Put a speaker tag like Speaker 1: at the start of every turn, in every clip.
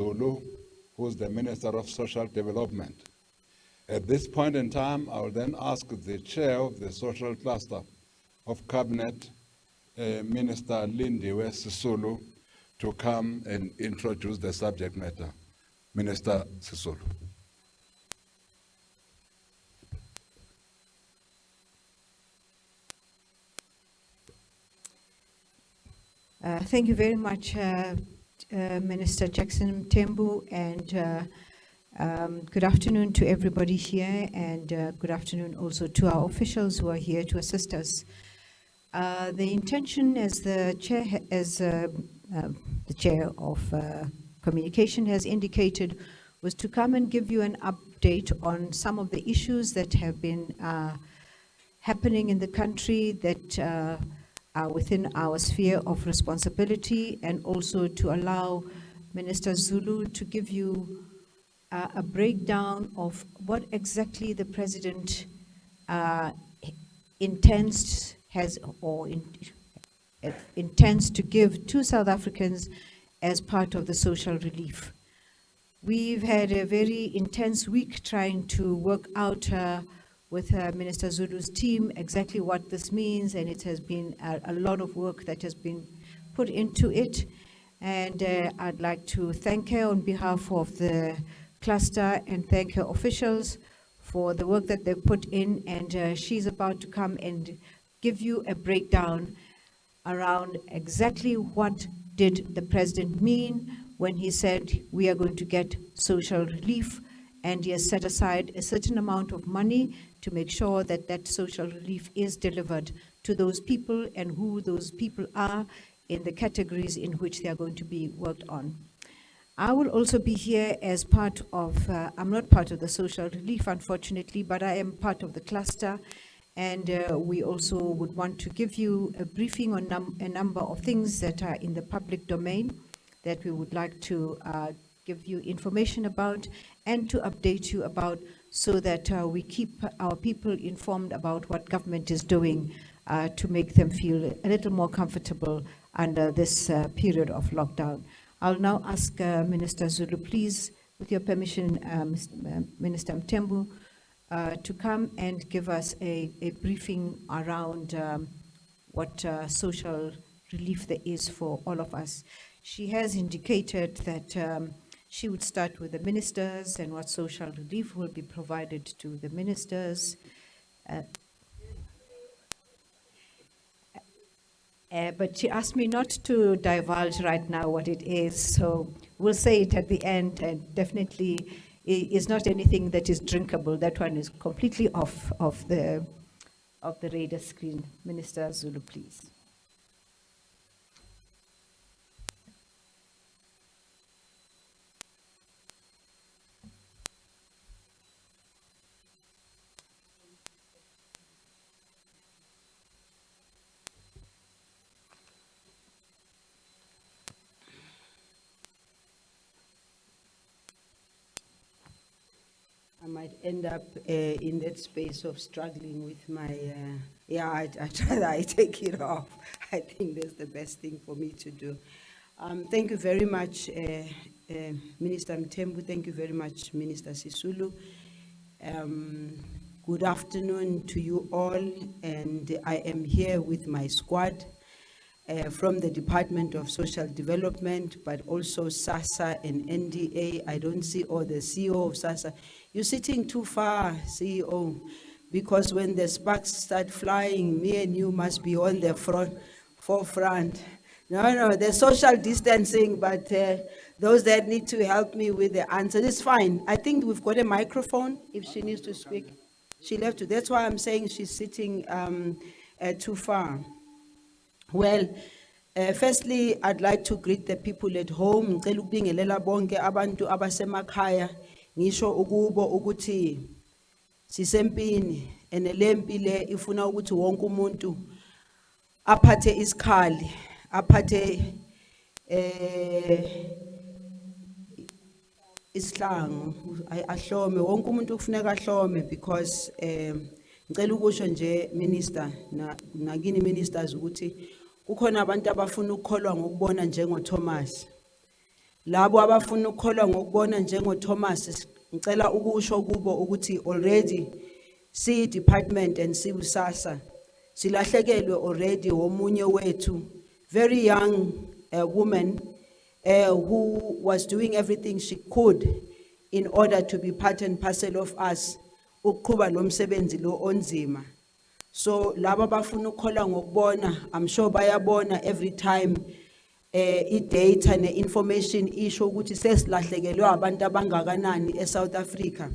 Speaker 1: Zulu, who's the Minister of Social Development. At this point in time, I will then ask the Chair of the Social Cluster of Cabinet, Minister Lindiwe Zulu, to come and introduce the subject matter. Minister Zulu.
Speaker 2: Thank you very much, Minister Jackson Mthembu, and good afternoon to everybody here, and good afternoon also to our officials who are here to assist us. The intention, as the chair of communication has indicated, was to come and give you an update on some of the issues that have been happening in the country that are within our sphere of responsibility, and also to allow Minister Zulu to give you a breakdown of what exactly the President intends to give to South Africans as part of the social relief. We've had a very intense week trying to work out with Minister Zulu's team exactly what this means, and it has been a lot of work that has been put into it. And I'd like to thank her on behalf of the cluster and thank her officials for the work that they've put in, and she's about to come and give you a breakdown around exactly what did the President mean when he said we are going to get social relief, and he has set aside a certain amount of money to make sure that that social relief is delivered to those people and who those people are in the categories in which they are going to be worked on. I will also be here as part of, I'm not part of the social relief, unfortunately, but I am part of the cluster, and we also would want to give you a briefing on a number of things that are in the public domain that we would like to give you information about and to update you about, so that we keep our people informed about what government is doing to make them feel a little more comfortable under this period of lockdown. I'll now ask Minister Zulu, please, with your permission, Minister Mthembu, to come and give us a briefing around what social relief there is for all of us. She has indicated that she would start with the ministers and what social relief will be provided to the ministers. But she asked me not to divulge right now what it is, so we'll say it at the end, and definitely is not anything that is drinkable. That one is completely off of the radar screen. Minister Zulu, please.
Speaker 3: I might end up in that space of struggling with my, I take it off. I think that's the best thing for me to do. Thank you very much, Minister Mthembu. Thank you very much, Minister Sisulu. Good afternoon to you all, and I am here with my squad from the Department of Social Development, but also SASSA and NDA. I don't see all the CEO of SASSA. You're sitting too far, CEO, because when the sparks start flying, me and you must be on the forefront. No, the social distancing, but those that need to help me with the answer, it's fine. I think we've got a microphone if she needs to speak. She left to, that's why I'm saying she's sitting too far. Well, firstly, I'd like to greet the people at home. Ngicela ukubingelela bonke abantu abasemakhaya. Ngisho ukubo ukuthi sisempini, and le mpi le ifuna ukuthi wonke umuntu aphathe isikhali, aphathe isihlangu, ahlome, wonke umuntu kufuneka ahlome, because ngicela ukusho nje minister nakini ministers ukuthi kukhona abantu abafuna ukukholwa ngokubona njengo Thomas. Labo abafuna ukukholwa ngokubona njengoThomas, ngicela ukusho kubo ukuthi already si department and si usasa silahlekelwe already omunye wethu, very young woman who was doing everything she could in order to be part and parcel of us ukuqhuba lo msebenzi lo onzima. So laba bafuna ukukholwa ngokubona, I'm sure bayabona every time i-data ne-information isho ukuthi sesilahlekelwe abantu abangakanani eSouth Africa.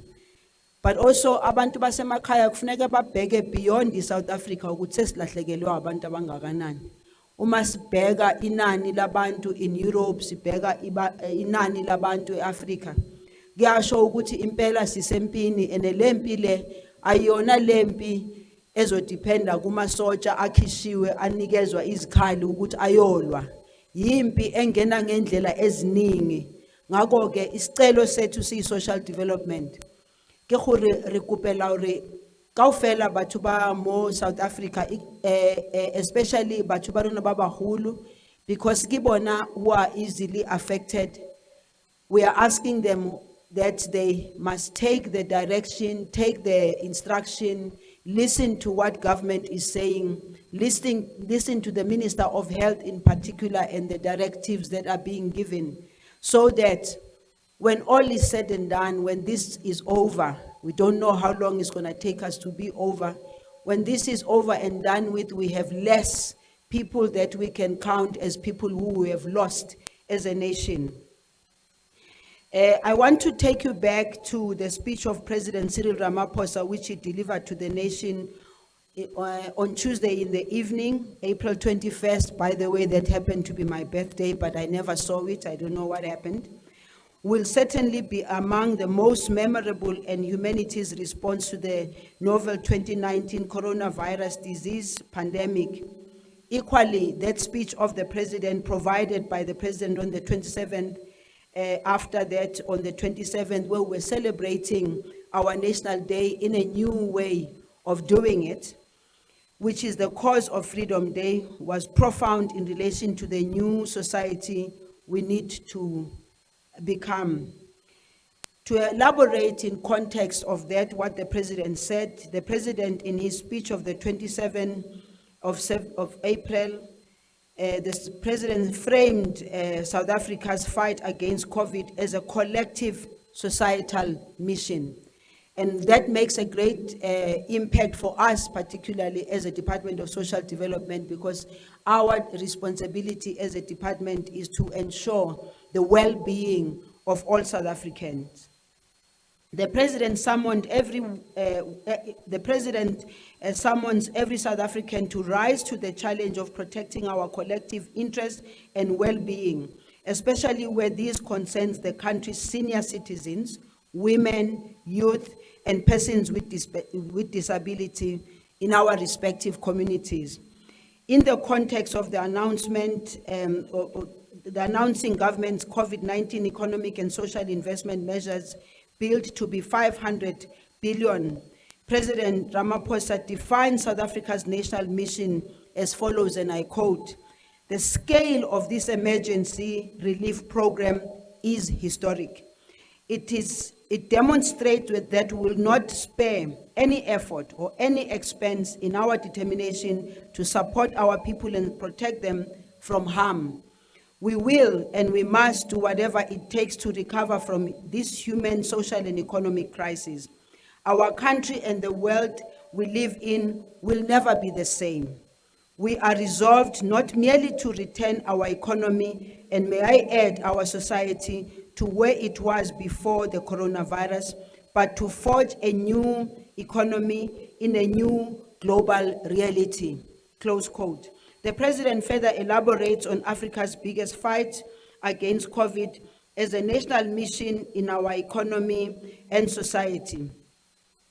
Speaker 3: But also abantu basemakhaya kufuneka babheke beyond iSouth Africa ukuthi sesilahlekelwe abantu abangakanani. Uma sibheka inani labantu in Europe, sibheka inani labantu eAfrica, kuyasho ukuthi impela sisempini ene lempi le ayona lempi ezodependa kumasotsha akhishiwe anikezwa izikhali ukuthi ayolwa. Yimpi engena ngendlela eziningi. Ngakho ke isicelo sethu si social development ke gore re kopela hore kaofela batho ba mo South Africa, especially batho ba rona ba baholo, because ke bona who are easily affected. We are asking them that they must take the direction, take the instruction, listen to what government is saying, listen to the Minister of Health in particular and the directives that are being given, so that when all is said and done, when this is over, we don't know how long it's going to take us to be over. When this is over and done with, we have less people that we can count as people who we have lost as a nation. I want to take you back to the speech of President Cyril Ramaphosa, which he delivered to the nation on Tuesday in the evening, April 21st. By the way, that happened to be my birthday, but I never saw it. I don't know what happened. Will certainly be among the most memorable and humanity's response to the novel 2019 coronavirus disease pandemic. Equally, that speech of the president provided by the president on the 27th, after that on the 27th, where we're celebrating our National Day in a new way of doing it, which is the cause of Freedom Day, was profound in relation to the new society we need to become. To elaborate in context of that, what the president said, the president in his speech of the 27th of April, the president framed South Africa's fight against COVID as a collective societal mission. And that makes a great impact for us, particularly as a Department of Social Development, because our responsibility as a department is to ensure the well-being of all South Africans. The president summons every South African to rise to the challenge of protecting our collective interests and well-being, especially where this concerns the country's senior citizens, women, youth, and persons with disability in our respective communities. In the context of the announcement, the announcing government's COVID-19 economic and social investment measures billed to be 500 billion, President Ramaphosa defined South Africa's national mission as follows, and I quote, "The scale of this emergency relief program is historic. It demonstrates that we will not spare any effort or any expense in our determination to support our people and protect them from harm. We will and we must do whatever it takes to recover from this human, social, and economic crisis. Our country and the world we live in will never be the same. We are resolved not merely to return our economy, and may I add our society, to where it was before the coronavirus, but to forge a new economy in a new global reality." Close quote. The president further elaborates on Africa's biggest fight against COVID as a national mission in our economy and society.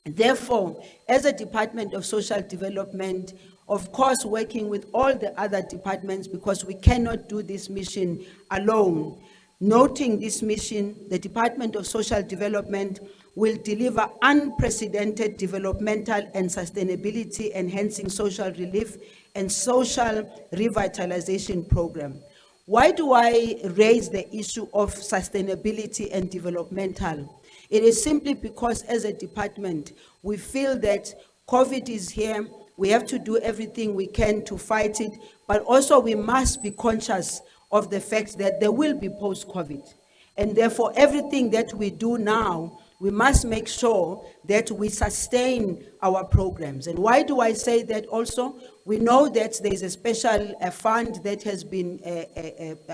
Speaker 3: Therefore, as a Department of Social Development, of course, working with all the other departments, because we cannot do this mission alone. Noting this mission, the Department of Social Development will deliver unprecedented developmental and sustainability enhancing social relief and social revitalization program. Why do I raise the issue of sustainability and developmental? It is simply because as a department, we feel that COVID is here. We have to do everything we can to fight it, but also we must be conscious of the fact that there will be post-COVID. And therefore, everything that we do now, we must make sure that we sustain our programs. And why do I say that also? We know that there is a special fund that has been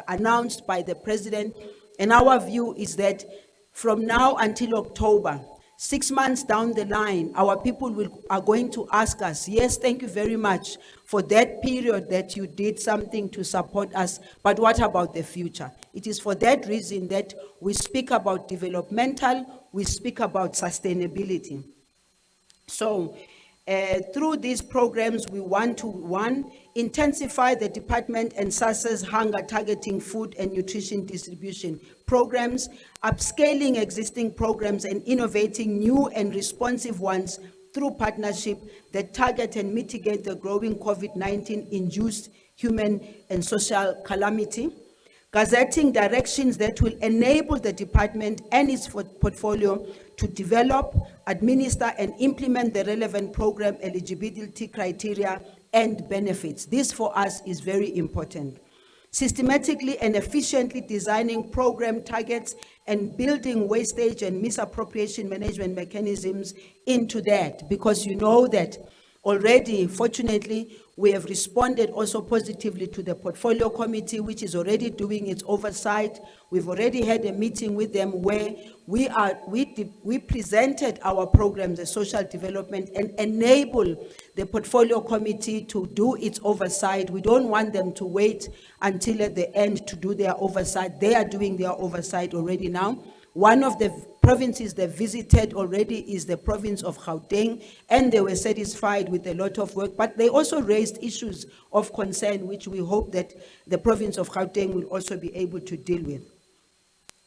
Speaker 3: announced by the president. And our view is that from now until October, 6 months down the line, our people are going to ask us, yes, thank you very much for that period that you did something to support us, but what about the future? It is for that reason that we speak about developmental, we speak about sustainability. So, through these programs, we want to, one, intensify the department and SASSA's hunger targeting food and nutrition distribution programs, upscaling existing programs and innovating new and responsive ones through partnership that target and mitigate the growing COVID-19 induced human and social calamity. Gazetting directions that will enable the department and its portfolio to develop, administer, and implement the relevant program eligibility criteria and benefits. This for us is very important. Systematically and efficiently designing program targets and building wastage and misappropriation management mechanisms into that, because you know that already, fortunately, we have responded also positively to the portfolio committee, which is already doing its oversight. We've already had a meeting with them where we presented our programs, the social development, and enable the portfolio committee to do its oversight. We don't want them to wait until at the end to do their oversight. They are doing their oversight already now. One of the provinces they visited already is the province of Gauteng, and they were satisfied with a lot of work, but they also raised issues of concern, which we hope that the province of Gauteng will also be able to deal with.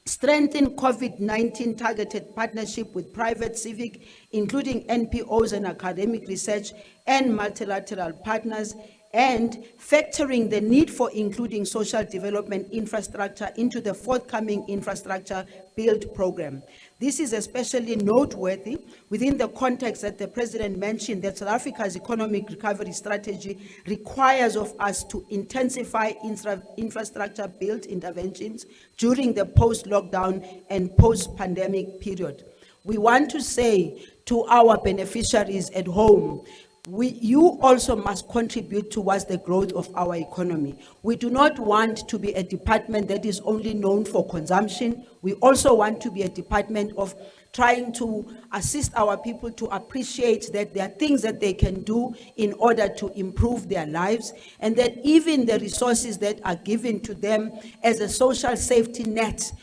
Speaker 3: Strengthen COVID-19 targeted partnership with private, civic, including NPOs and academic research and multilateral partners, and factoring the need for including social development infrastructure into the forthcoming infrastructure build program. This is especially noteworthy within the context that the President mentioned that South Africa's economic recovery strategy requires of us to intensify infrastructure build interventions during the post-lockdown and post-pandemic period. We want to say to our beneficiaries at home, you also must contribute towards the growth of our economy. We do not want to be a department that is only known for consumption. We also want to be a department of trying to assist our people to appreciate that there are things that they can do in order to improve their lives, and that even the resources that are given to them as a social safety net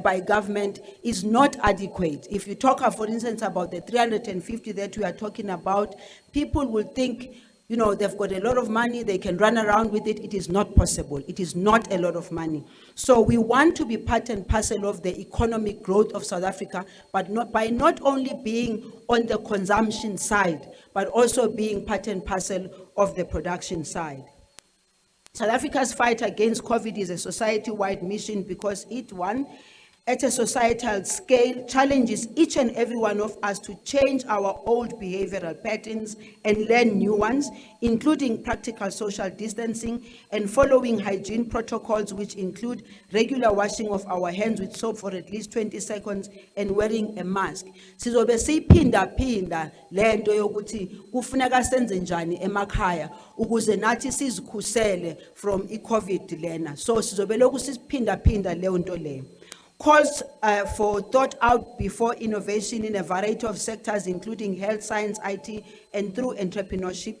Speaker 3: by government is not adequate. If you talk, for instance, about the 350 that we are talking about, people will think, you know, they've got a lot of money, they can run around with it. It is not possible. It is not a lot of money. So we want to be part and parcel of the economic growth of South Africa, but not only being on the consumption side, but also being part and parcel of the production side. South Africa's fight against COVID is a society-wide mission because it, one, at a societal scale, challenges each and every one of us to change our old behavioral patterns and learn new ones, including practical social distancing and following hygiene protocols, which include regular washing of our hands with soap for at least 20 seconds and wearing a mask. Sizobe siphinda lento yokuthi kufuneka senze njani emakhaya ukuze nathi sizikhusele from i-COVID lena. So sizobe lokhu siphinda leyo nto leyo. Calls for thought out before innovation in a variety of sectors, including health, science, IT, and through entrepreneurship.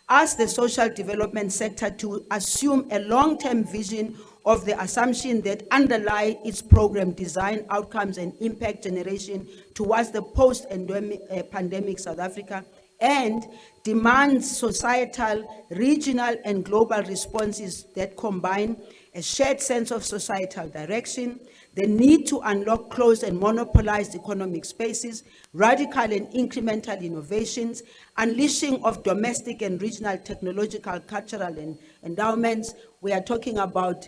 Speaker 3: Ask the social development sector to assume a long-term vision of the assumption that underlie its program design, outcomes, and impact generation towards the post-pandemic South Africa, and demands societal, regional, and global responses that combine a shared sense of societal direction, the need to unlock closed and monopolized economic spaces, radical and incremental innovations, unleashing of domestic and regional technological, cultural, and endowments. We are talking about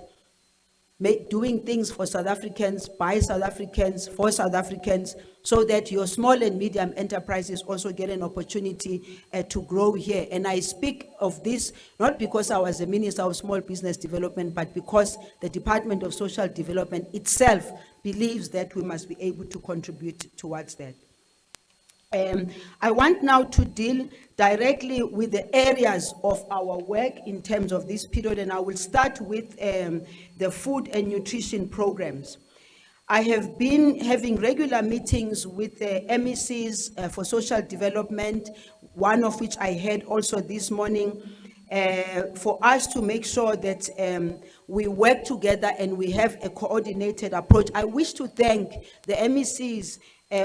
Speaker 3: doing things for South Africans, by South Africans, for South Africans, so that your small and medium enterprises also get an opportunity to grow here. And I speak of this not because I was a Minister of Small Business Development, but because the Department of Social Development itself believes that we must be able to contribute towards that. I want now to deal directly with the areas of our work in terms of this period, and I will start with the food and nutrition programs. I have been having regular meetings with the MECs for social development, one of which I had also this morning, for us to make sure that we work together and we have a coordinated approach. I wish to thank the MECs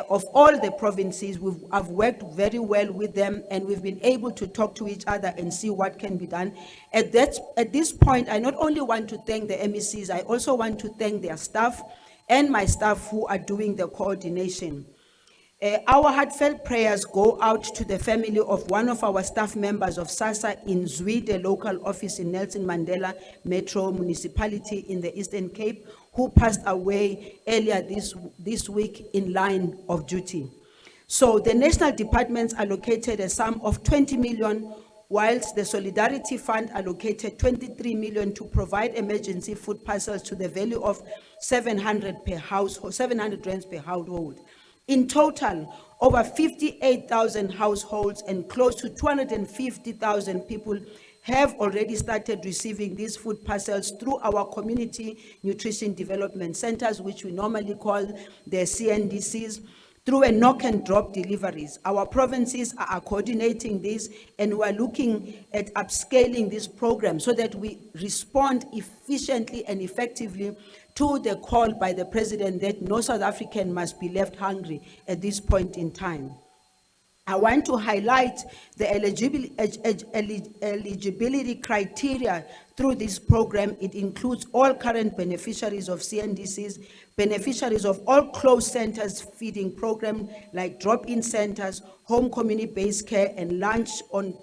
Speaker 3: of all the provinces. I've worked very well with them, and we've been able to talk to each other and see what can be done. At this point, I not only want to thank the MECs, I also want to thank their staff and my staff who are doing the coordination. Our heartfelt prayers go out to the family of one of our staff members of SASSA in Zwi, the local office in Nelson Mandela Metro Municipality in the Eastern Cape, who passed away earlier this week in line of duty. So the national departments allocated a sum of 20 million, whilst the Solidarity Fund allocated 23 million to provide emergency food parcels to the value of 700 rands per household. In total, over 58,000 households and close to 250,000 people have already started receiving these food parcels through our community nutrition development centers, which we normally call the CNDCs, through a knock and drop deliveries. Our provinces are coordinating this, and we're looking at upscaling this program so that we respond efficiently and effectively to the call by the President that no South African must be left hungry at this point in time. I want to highlight the eligibility criteria through this program. It includes all current beneficiaries of CNDCs, beneficiaries of all closed centers feeding program like drop-in centers, home community-based care, and lunch on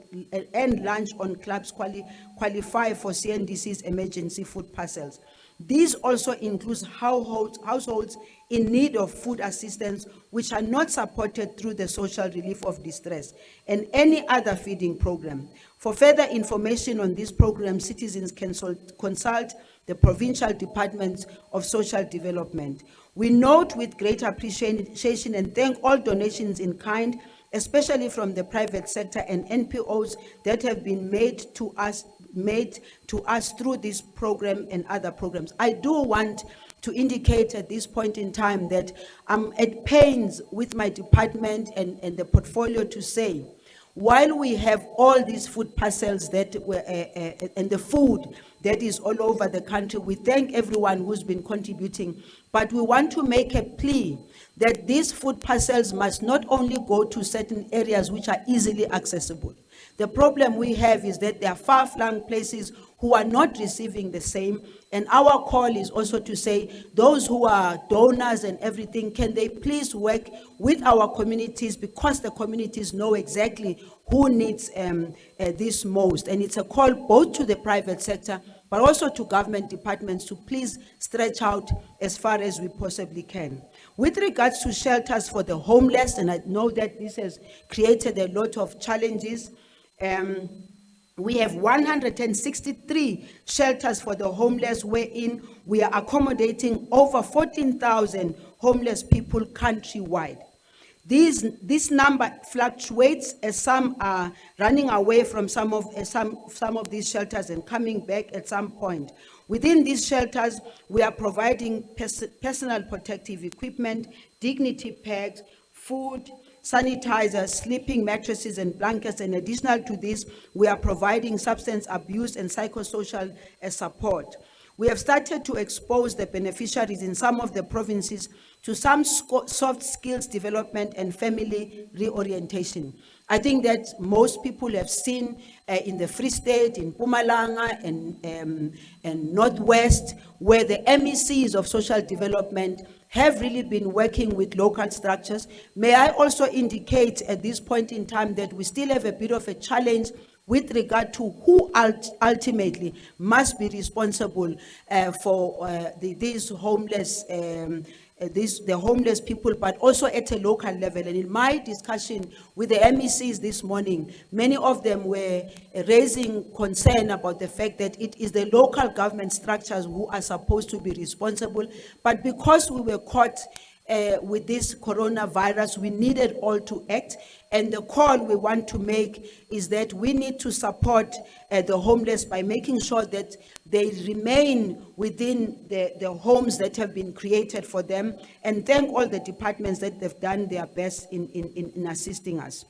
Speaker 3: clubs qualify for CNDC's emergency food parcels. These also includes households in need of food assistance which are not supported through the social relief of distress and any other feeding program. For further information on this program, citizens can consult the Provincial Department of Social Development. We note with great appreciation and thank all donations in kind, especially from the private sector and NPOs that have been made to us through this program and other programs. I do want to indicate at this point in time that I'm at pains with my department and the portfolio to say, while we have all these food parcels that were and the food that is all over the country, we thank everyone who's been contributing, but we want to make a plea that these food parcels must not only go to certain areas which are easily accessible. The problem we have is that there are far-flung places who are not receiving the same, and our call is also to say, those who are donors and everything, can they please work with our communities, because the communities know exactly who needs this most. And it's a call both to the private sector, but also to government departments to please stretch out as far as we possibly can. With regards to shelters for the homeless, and I know that this has created a lot of challenges, we have 163 shelters for the homeless, wherein we are accommodating over 14,000 homeless people countrywide. This number fluctuates as some are running away from some of these shelters and coming back at some point. Within these shelters, we are providing personal protective equipment, dignity packs, food, sanitizers, sleeping mattresses and blankets, and additional to this, we are providing substance abuse and psychosocial support. We have started to expose the beneficiaries in some of the provinces to some soft skills development and family reorientation. I think that most people have seen in the Free State, in Mpumalanga, and Northwest, where the MECs of social development have really been working with local structures. May I also indicate at this point in time that we still have a bit of a challenge with regard to who ultimately must be responsible for these homeless, the homeless people, but also at a local level. And in my discussion with the MECs this morning, many of them were raising concern about the fact that it is the local government structures who are supposed to be responsible. But because we were caught with this coronavirus, we needed all to act. And the call we want to make is that we need to support the homeless by making sure that they remain within the homes that have been created for them, and thank all the departments that they've done their best in assisting us.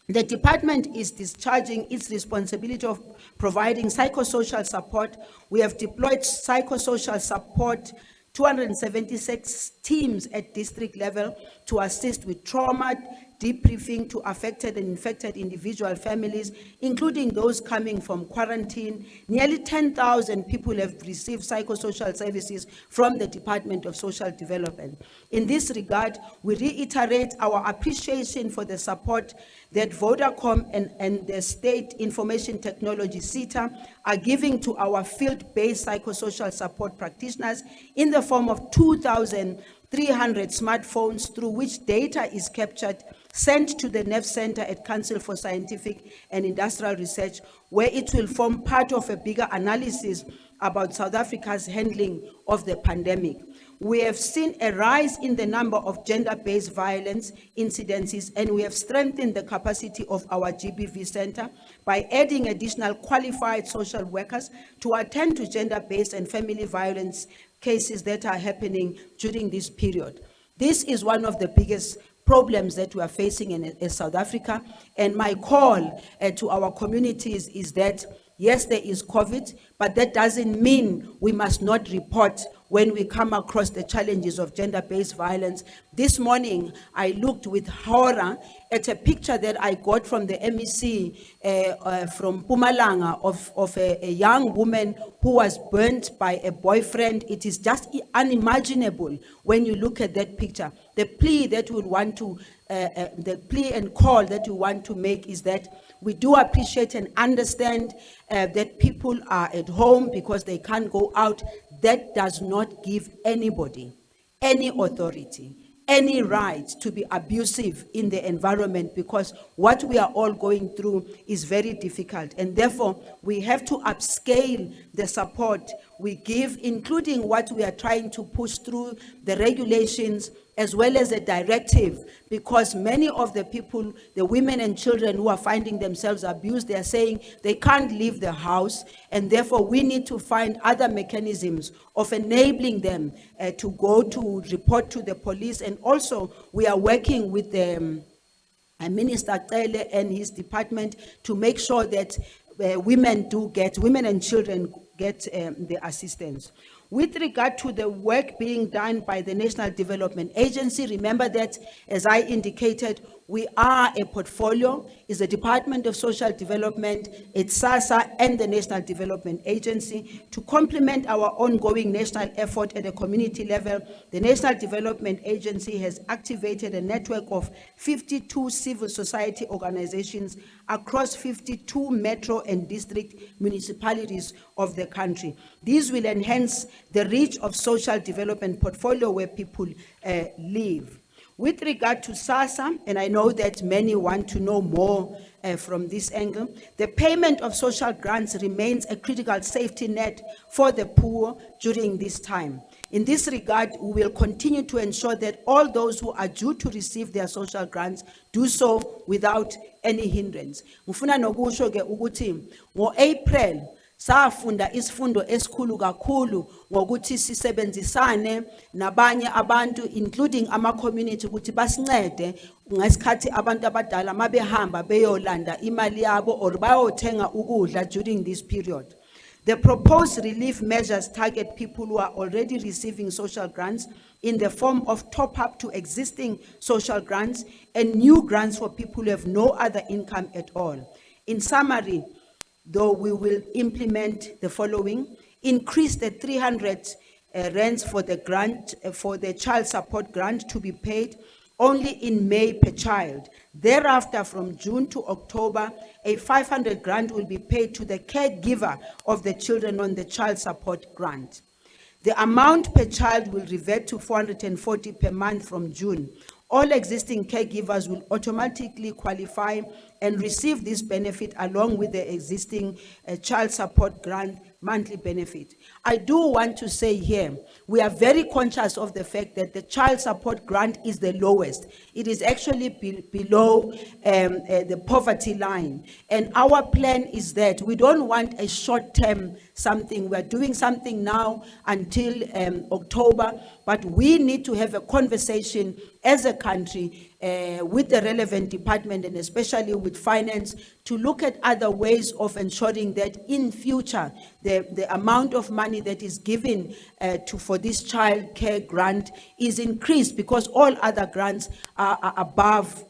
Speaker 3: The department is discharging its responsibility of providing psychosocial support. We have deployed psychosocial support 276 teams at district level to assist with trauma debriefing to affected and infected individual families, including those coming from quarantine. Nearly 10,000 people have received psychosocial services from the Department of Social Development. In this regard, we reiterate our appreciation for the support that Vodacom and the State Information Technology SITA are giving to our field-based psychosocial support practitioners in the form of 2,300 smartphones through which data is captured, sent to the NEF Center at Council for Scientific and Industrial Research, where it will form part of a bigger analysis about South Africa's handling of the pandemic. We have seen a rise in the number of gender-based violence incidences, and we have strengthened the capacity of our GBV Center by adding additional qualified social workers to attend to gender-based and family violence cases that are happening during this period. This is one of the biggest problems that we are facing in South Africa, and my call to our communities is that yes, there is COVID, but that doesn't mean we must not report when we come across the challenges of gender-based violence. This morning, I looked with horror at a picture that I got from the MEC from Mpumalanga of a young woman who was burnt by a boyfriend. It is just unimaginable when you look at that picture. The plea that we want to, the plea and call that we want to make is that we do appreciate and understand that people are at home because they can't go out. That does not give anybody any authority, any right to be abusive in the environment, because what we are all going through is very difficult. And therefore, we have to upscale the support we give, including what we are trying to push through the regulations as well as a directive, because many of the people, the women and children who are finding themselves abused, they are saying they can't leave the house, and therefore we need to find other mechanisms of enabling them to go to report to the police. And also we are working with the Minister Cyril and his department to make sure that women and children get the assistance. With regard to the work being done by the National Development Agency, remember that, as I indicated, we are a portfolio. It's the Department of Social Development, it's SASSA and the National Development Agency. To complement our ongoing national effort at a community level, the National Development Agency has activated a network of 52 civil society organizations across 52 metro and district municipalities of the country. These will enhance the reach of social development portfolio where people live. With regard to SASSA, and I know that many want to know more from this angle, the payment of social grants remains a critical safety net for the poor during this time. In this regard, we will continue to ensure that all those who are due to receive their social grants do so without any hindrance. Ngifuna nokusho ke ukuthi ngo-April safunda isifundo esikhulu kakhulu ngokuthi sisebenzisane nabanye abantu, including ama-community, ukuthi basincede ngesikhathi abantu abadala mabehamba beyolanda imali yabo or bayothenga ukudla during this period. The proposed relief measures target people who are already receiving social grants in the form of top-up to existing social grants and new grants for people who have no other income at all. In summary, though, we will implement the following: increase the 300 rands for the grant, for the child support grant to be paid only in May per child. Thereafter, from June to October, a 500 grant will be paid to the caregiver of the children on the child support grant. The amount per child will revert to 440 per month from June. All existing caregivers will automatically qualify and receive this benefit along with the existing child support grant monthly benefit. I do want to say here, we are very conscious of the fact that the child support grant is the lowest. It is actually below the poverty line. And our plan is that we don't want a short-term something. We're doing something now until October, but we need to have a conversation as a country with the relevant department and especially with finance to look at other ways of ensuring that in future the amount of money that is given for this child care grant is increased, because all other grants are above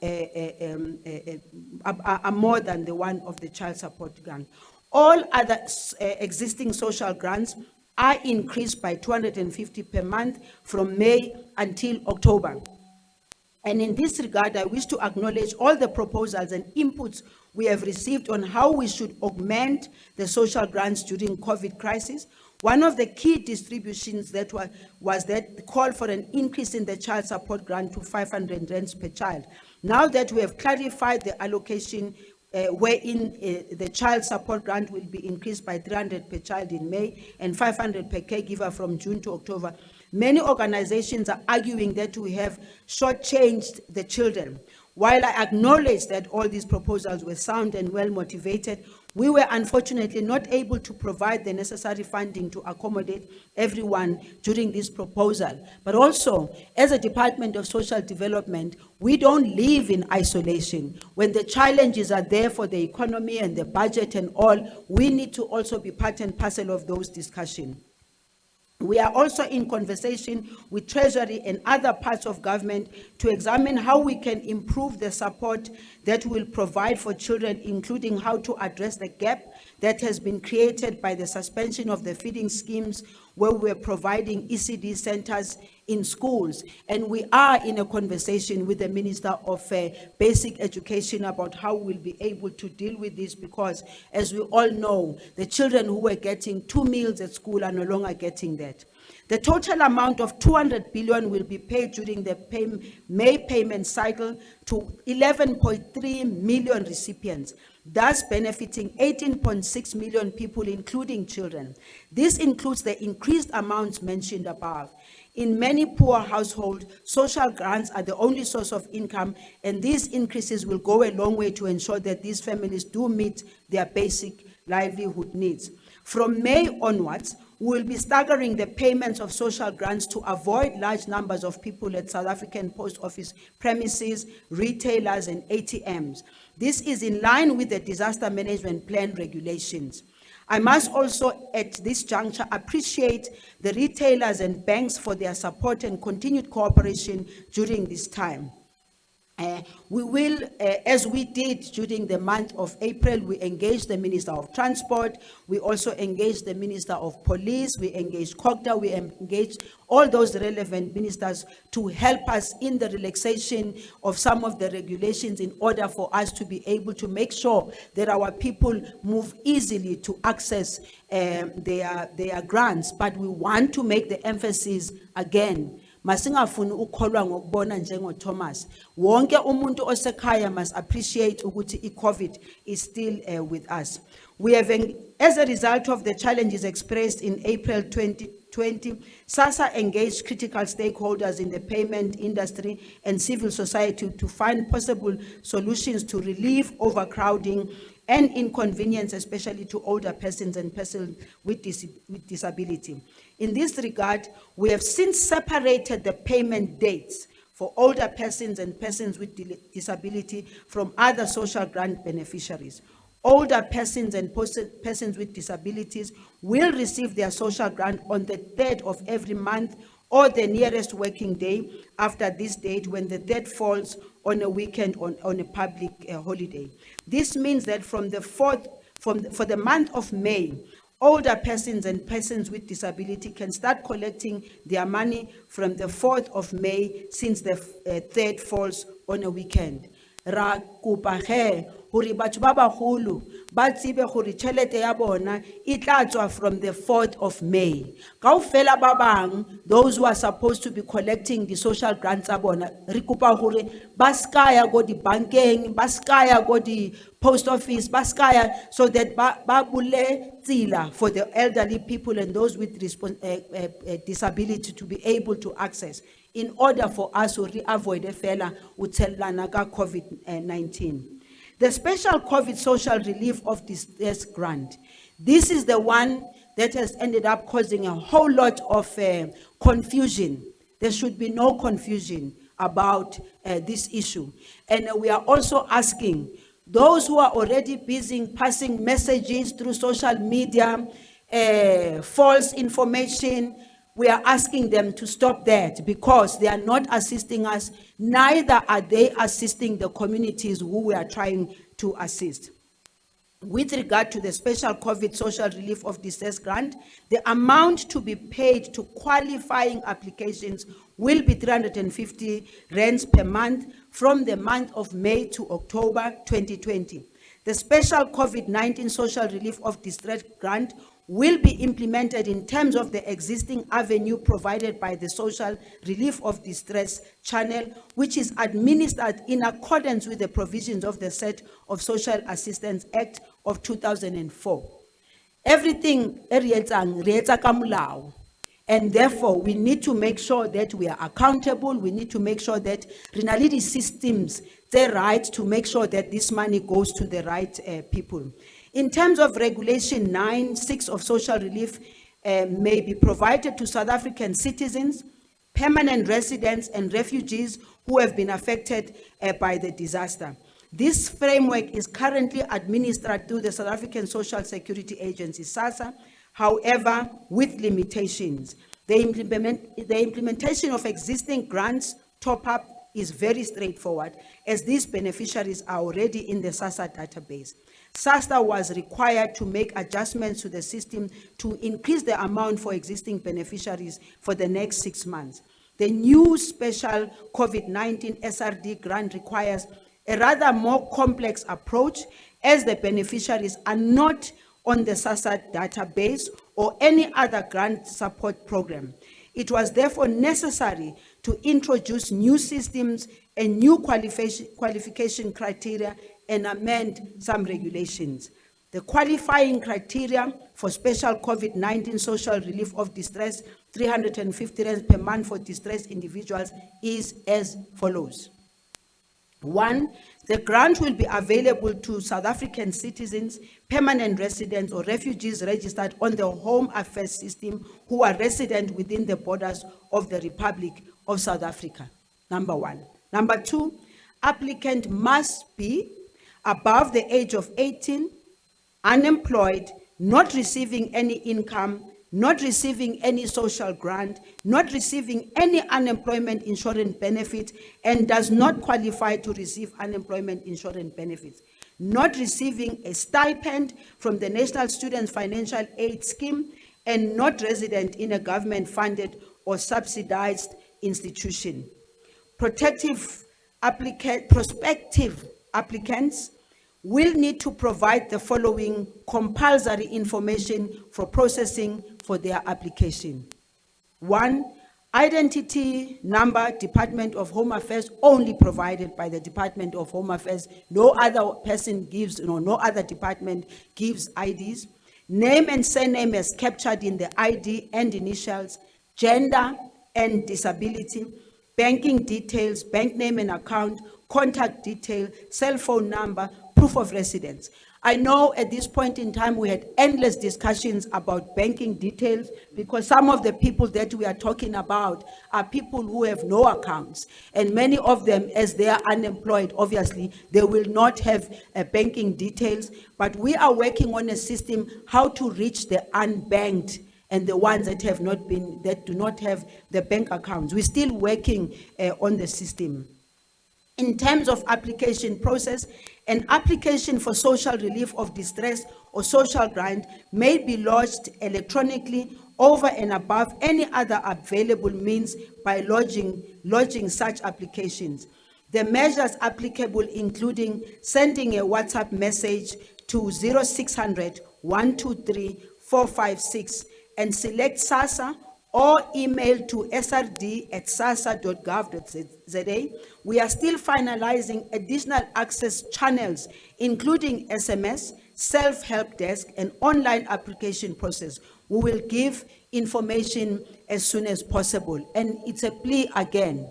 Speaker 3: are more than the one of the child support grant. All other existing social grants are increased by 250 per month from May until October. And in this regard, I wish to acknowledge all the proposals and inputs we have received on how we should augment the social grants during COVID crisis. One of the key distributions that was that call for an increase in the child support grant to 500 rands per child. Now that we have clarified the allocation wherein the child support grant will be increased by 300 per child in May and 500 per caregiver from June to October, many organizations are arguing that we have shortchanged the children. While I acknowledge that all these proposals were sound and well motivated, we were unfortunately not able to provide the necessary funding to accommodate everyone during this proposal. But also, as a Department of Social Development, we don't live in isolation. When the challenges are there for the economy and the budget and all, we need to also be part and parcel of those discussions. We are also in conversation with Treasury and other parts of government to examine how we can improve the support that will provide for children, including how to address the gap that has been created by the suspension of the feeding schemes, where we're providing ECD centers in schools. And we are in a conversation with the Minister of Basic Education about how we'll be able to deal with this, because as we all know, the children who were getting 2 meals at school are no longer getting that. The total amount of 200 billion will be paid during the May payment cycle to 11.3 million recipients, thus benefiting 18.6 million people, including children. This includes the increased amounts mentioned above. In many poor households, social grants are the only source of income, and these increases will go a long way to ensure that these families do meet their basic livelihood needs. From May onwards, we will be staggering the payments of social grants to avoid large numbers of people at South African Post Office premises, retailers, and ATMs. This is in line with the disaster management plan regulations. I must also, at this juncture, appreciate the retailers and banks for their support and continued cooperation during this time. We will, as we did during the month of April, we engaged the Minister of Transport, we also engaged the Minister of Police, we engaged COGTA, we engaged all those relevant ministers to help us in the relaxation of some of the regulations in order for us to be able to make sure that our people move easily to access their grants. But we want to make the emphasis again. Masingafuni ukholwa ngokubona njengoThomas. Wonke umuntu osekhaya must appreciate ukuthi iCovid is still with us. We have, as a result of the challenges expressed in April 2020, SASSA engaged critical stakeholders in the payment industry and civil society to find possible solutions to relieve overcrowding and inconvenience, especially to older persons and persons with disability. In this regard, we have since separated the payment dates for older persons and persons with disability from other social grant beneficiaries. Older persons and persons with disabilities will receive their social grant on the 3rd of every month or the nearest working day after this date, when the 3rd falls on a weekend on a public holiday. This means that from the 4th, for the month of May, older persons and persons with disability can start collecting their money from the 4th of May since the 3rd falls on a weekend. Ra kopa ge hore batho ba bagolo ba tsebe hore tšhelete ya bona e tla tswa from the 4th of May. Kaofela ba bang, those who are supposed to be collecting the social grants tsa bona, re kopa hore ba ska ya go di bankeng, ba ska ya go di post office, ba ska ya, so that ba bule tsela for the elderly people and those with disability to be able to access, in order for us to avoid the fela uthelana ka COVID-19. The special COVID social relief of distress grant. This is the one that has ended up causing a whole lot of confusion. There should be no confusion about this issue. And we are also asking those who are already busy passing messages through social media, false information, we are asking them to stop that, because they are not assisting us, neither are they assisting the communities who we are trying to assist. With regard to the special COVID social relief of distress grant, the amount to be paid to qualifying applications will be 350 rands per month from the month of May to October 2020. The special COVID-19 social relief of distress grant will be implemented in terms of the existing avenue provided by the social relief of distress channel, which is administered in accordance with the provisions of the Set of Social Assistance Act of 2004. Everything reetsa ka molao, and therefore we need to make sure that we are accountable. We need to make sure that re na le di systems tse right to make sure that this money goes to the right people. In terms of Regulation 9(6) of social relief, may be provided to South African citizens, permanent residents, and refugees who have been affected by the disaster. This framework is currently administered through the South African Social Security Agency, SASSA, however, with limitations. The implementation of existing grants top-up is very straightforward, as these beneficiaries are already in the SASSA database. SASSA was required to make adjustments to the system to increase the amount for existing beneficiaries for the next 6 months. The new special COVID-19 SRD grant requires a rather more complex approach, as the beneficiaries are not on the SASSA database or any other grant support program. It was therefore necessary to introduce new systems and new qualification criteria and amend some regulations. The qualifying criteria for special COVID-19 social relief of distress, 350 rands per month for distressed individuals, is as follows. 1, the grant will be available to South African citizens, permanent residents, or refugees registered on the Home Affairs system who are resident within the borders of the Republic of South Africa. Number 1. Number 2, applicant must be above the age of 18, unemployed, not receiving any income, not receiving any social grant, not receiving any unemployment insurance benefit, and does not qualify to receive unemployment insurance benefits, not receiving a stipend from the National Students Financial Aid Scheme, and not resident in a government-funded or subsidized institution. Prospective applicants will need to provide the following compulsory information for processing for their application. 1, identity number, Department of Home Affairs, only provided by the Department of Home Affairs. No other person gives, no other department gives IDs. Name and surname as captured in the ID and initials, gender and disability, banking details, bank name and account, contact detail, cell phone number, proof of residence. I know at this point in time we had endless discussions about banking details, because some of the people that we are talking about are people who have no accounts, and many of them, as they are unemployed, obviously they will not have banking details. But we are working on a system how to reach the unbanked and the ones that have not been, that do not have the bank accounts. We're still working on the system. In terms of application process, an application for social relief of distress or social grant may be lodged electronically over and above any other available means by lodging such applications. The measures applicable including sending a WhatsApp message to 0600 123 456 and select SASSA, or email to srd@sasa.gov.za. We are still finalizing additional access channels, including SMS, self-help desk, and online application process. We will give information as soon as possible. And it's a plea again.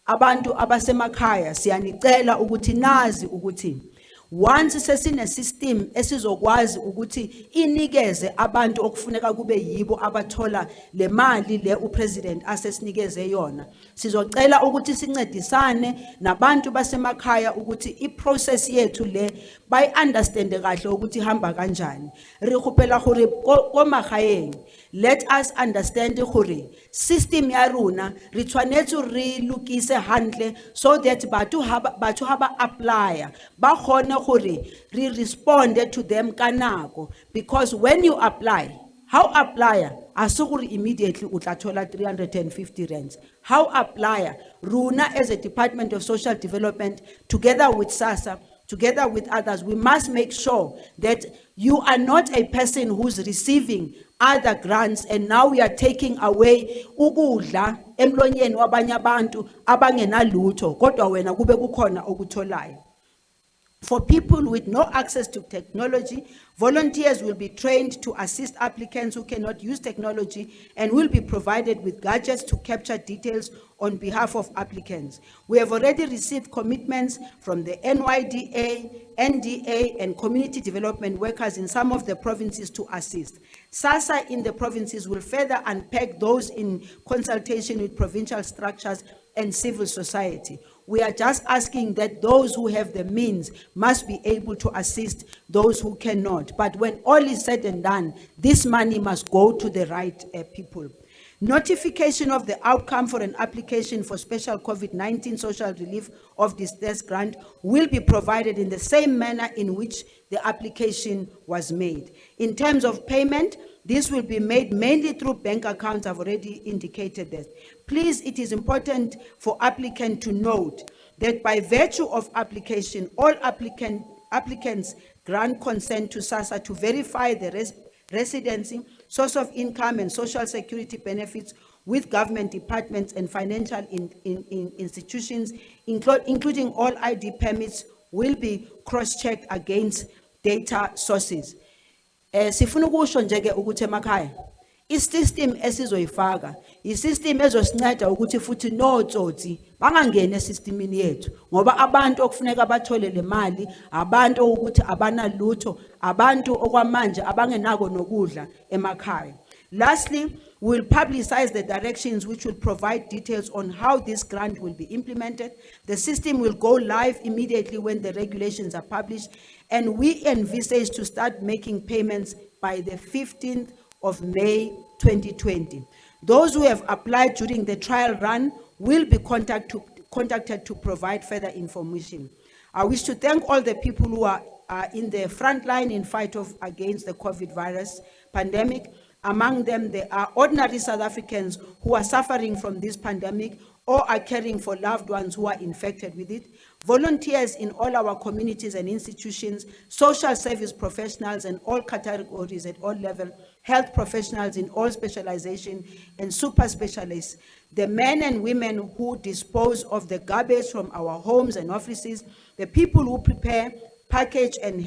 Speaker 3: Abantu abasemakhaya siyanicela ukuthi nazi ukuthi once sesine system esizokwazi ukuthi inikeze abantu okufuneka kube yibo abathola le mali le upresident asesinikeze yona, sizocela ukuthi sincedisane nabantu basemakhaya ukuthi iprocess yethu le bayi understand kahle ukuthi hamba kanjani. Re khopela gore ko magaeng, let us understand gore system ya rona re tshwanetse re lokise hantle so that batho haba apply ba khone gore re respond to them kanako, because when you apply, how applier asukuri immediately utlatola 350 rands. How applier runa as a Department of Social Development together with SASSA, together with others, we must make sure that you are not a person who's receiving other grants and now we are taking away ukudla emlonyeni wabanye abantu abangenalutho kodwa wena kube kukhona okutholayo. For people with no access to technology, volunteers will be trained to assist applicants who cannot use technology and will be provided with gadgets to capture details on behalf of applicants. We have already received commitments from the NYDA, NDA, and community development workers in some of the provinces to assist. SASSA in the provinces will further unpack those in consultation with provincial structures and civil society. We are just asking that those who have the means must be able to assist those who cannot. But when all is said and done, this money must go to the right people. Notification of the outcome for an application for special COVID-19 social relief of distress grant will be provided in the same manner in which the application was made. In terms of payment, this will be made mainly through bank accounts. I've already indicated that. Please, it is important for applicant to note that by virtue of application, all applicants grant consent to SASSA to verify the residency, source of income, and social security benefits with government departments and financial institutions, including all ID permits, will be cross-checked against data sources. Sifuna ukusho njeke ukuthi emakhaya isystem esizoyifaka isystem ezosinceda ukuthi futhi notsotsi bangangena esystemini yethu ngoba abantu okufuneka bathole le mali abantu ukuthi abanalutho abantu okwamanje abangenako nokudla emakhaya. Lastly, we'll publicize the directions which will provide details on how this grant will be implemented. The system will go live immediately when the regulations are published, and we envisage to start making payments by the 15th of May 2020. Those who have applied during the trial run will be contacted to provide further information. I wish to thank all the people who are in the front line in fight against the COVID virus pandemic. Among them, there are ordinary South Africans who are suffering from this pandemic or are caring for loved ones who are infected with it, volunteers in all our communities and institutions, social service professionals in all categories at all levels, health professionals in all specialization, and super specialists, the men and women who dispose of the garbage from our homes and offices, the people who prepare, package, and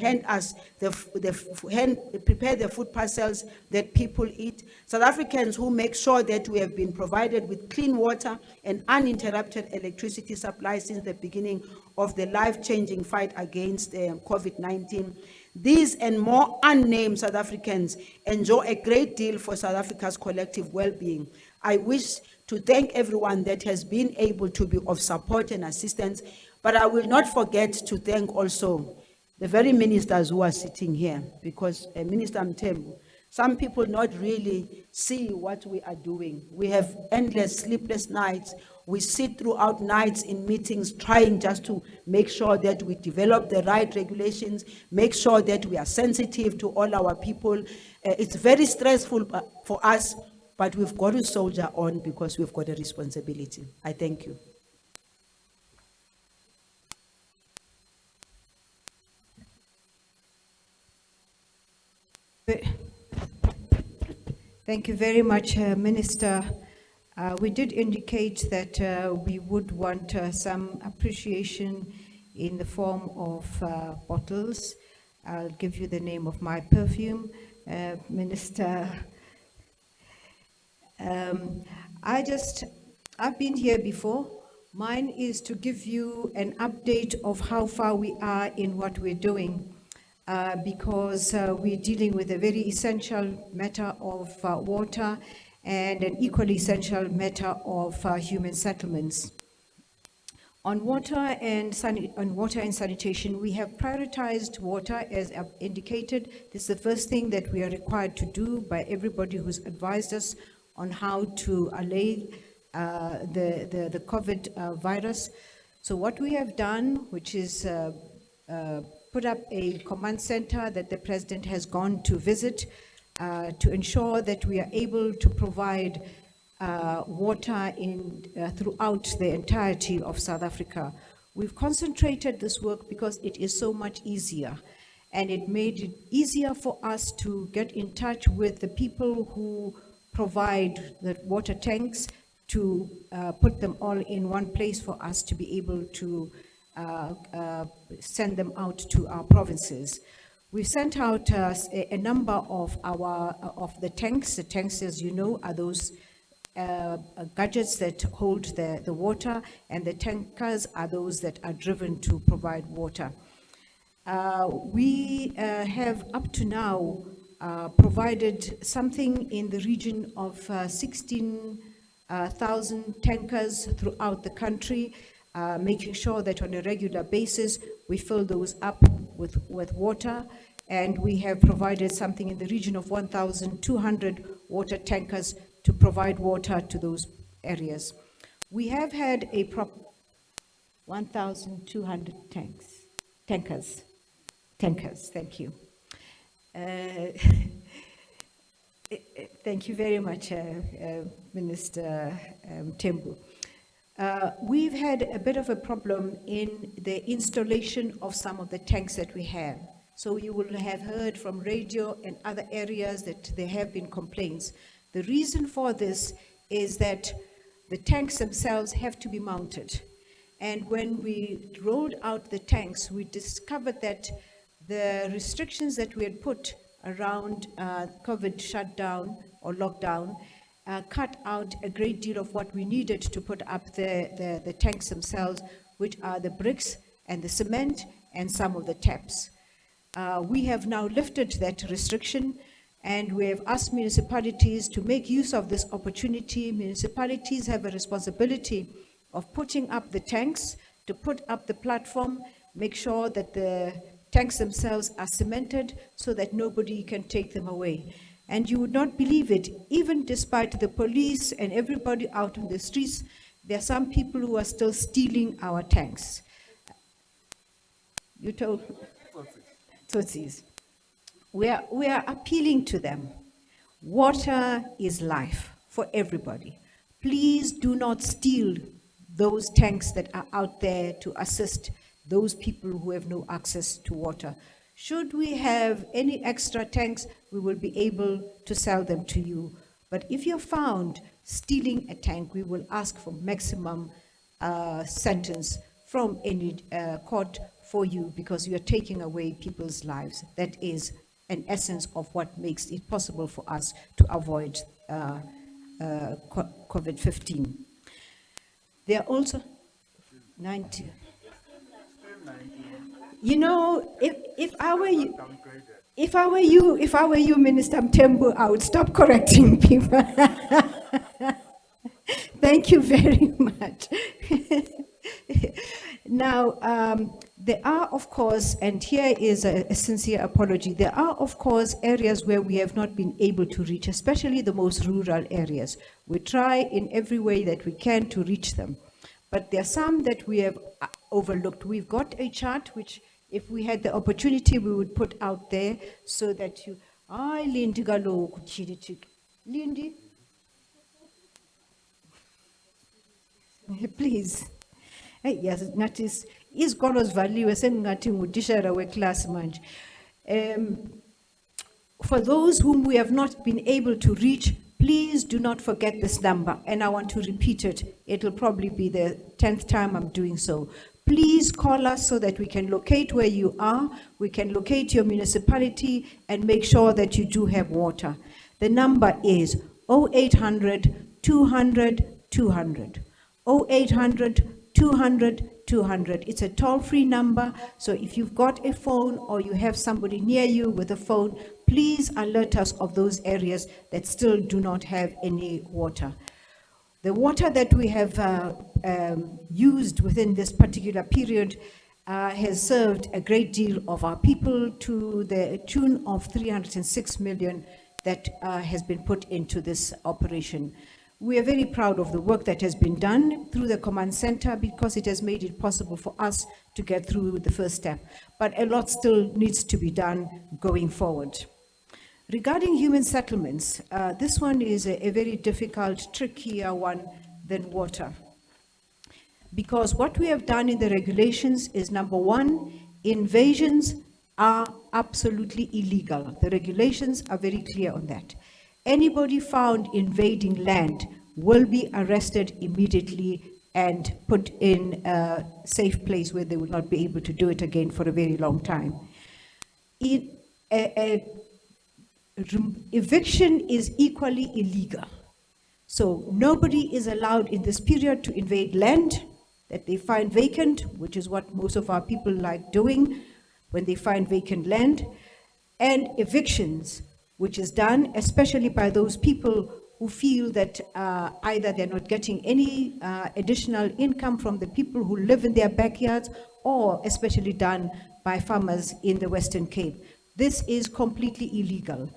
Speaker 3: prepare the food parcels that people eat, South Africans who make sure that we have been provided with clean water and uninterrupted electricity supply since the beginning of the life-changing fight against COVID-19. These and more unnamed South Africans enjoy a great deal for South Africa's collective well-being. I wish to thank everyone that has been able to be of support and assistance, but I will not forget to thank also the very ministers who are sitting here, because Minister Mthembu, some people not really see what we are doing. We have endless sleepless nights. We sit throughout nights in meetings trying just to make sure that we develop the right regulations, make sure that we are sensitive to all our people. It's very stressful for us, but we've got to soldier on because we've got a responsibility. I thank you.
Speaker 2: Thank you very much, Minister. We did indicate that we would want some appreciation in the form of bottles. I'll give you the name of my perfume, Minister. I've been here before. Mine is to give you an update of how far we are in what we're doing. Because we're dealing with a very essential matter of water and an equally essential matter of human settlements. On water and sanitation, we have prioritized water as I've indicated. This is the first thing that we are required to do by everybody who's advised us on how to allay the COVID virus. So what we have done, which is put up a command center that the president has gone to visit to ensure that we are able to provide water throughout the entirety of South Africa. We've concentrated this work because it is so much easier, and it made it easier for us to get in touch with the people who provide the water tanks, to put them all in one place for us to be able to send them out to our provinces. We sent out a number of the tanks. The tanks, as you know, are those gadgets that hold the water, and the tankers are those that are driven to provide water. We have up to now provided something in the region of 16,000 tankers throughout the country, making sure that on a regular basis we fill those up with water, and we have provided something in the region of 1,200 water tankers to provide water to those areas. We have had 1,200 tankers, thank you. Thank you very much, Minister Tembu. We've had a bit of a problem in the installation of some of the tanks that we have. So you will have heard from radio and other areas that there have been complaints. The reason for this is that the tanks themselves have to be mounted. And when we rolled out the tanks, we discovered that the restrictions that we had put around COVID shutdown or lockdown cut out a great deal of what we needed to put up the tanks themselves, which are the bricks and the cement and some of the taps. We have now lifted that restriction, and we have asked municipalities to make use of this opportunity. Municipalities have a responsibility of putting up the tanks, to put up the platform, make sure that the tanks themselves are cemented so that nobody can take them away. And you would not believe it, even despite the police and everybody out on the streets, there are some people who are still stealing our tanks. You told Tutsis. We are appealing to them. Water is life for everybody. Please do not steal those tanks that are out there to assist those people who have no access to water. Should we have any extra tanks, we will be able to sell them to you. But if you're found stealing a tank, we will ask for maximum sentence from any court for you, because you're taking away people's lives. That is an essence of what makes it possible for us to avoid COVID-19. There are also 90. You know, if I were you, Minister Mtembu, I would stop correcting people. Thank you very much. Now, There are, of course, and here is a sincere apology, there are, of course, areas where we have not been able to reach, especially the most rural areas. We try in every way that we can to reach them. But there are some that we have overlooked. We've got a chart which, if we had the opportunity, we would put out there so that you... Ay, Lindy kaloku, Chirichik. Lindy? Please. Hey, yes, notice, izikolo zivaliwe sengingathi ngutishara weclass manje. For those whom we have not been able to reach, please do not forget this number, and I want to repeat it. It'll probably be the 10th time I'm doing so. Please call us so that we can locate where you are, we can locate your municipality, and make sure that you do have water. The number is 0800 200 200. 0800 200 200. It's a toll-free number, so if you've got a phone or you have somebody near you with a phone, please alert us of those areas that still do not have any water. The water that we have used within this particular period has served a great deal of our people to the tune of 306 million that has been put into this operation. We are very proud of the work that has been done through the command center because it has made it possible for us to get through the first step. But a lot still needs to be done going forward. Regarding human settlements, this one is a very difficult, trickier one than water. Because what we have done in the regulations is, number one, invasions are absolutely illegal. The regulations are very clear on that. Anybody found invading land will be arrested immediately and put in a safe place where they will not be able to do it again for a very long time. Eviction is equally illegal. So nobody is allowed in this period to invade land that they find vacant, which is what most of our people like doing when they find vacant land, and evictions, which is done especially by those people who feel that either they're not getting any additional income from the people who live in their backyards, or especially done by farmers in the Western Cape. This is completely illegal.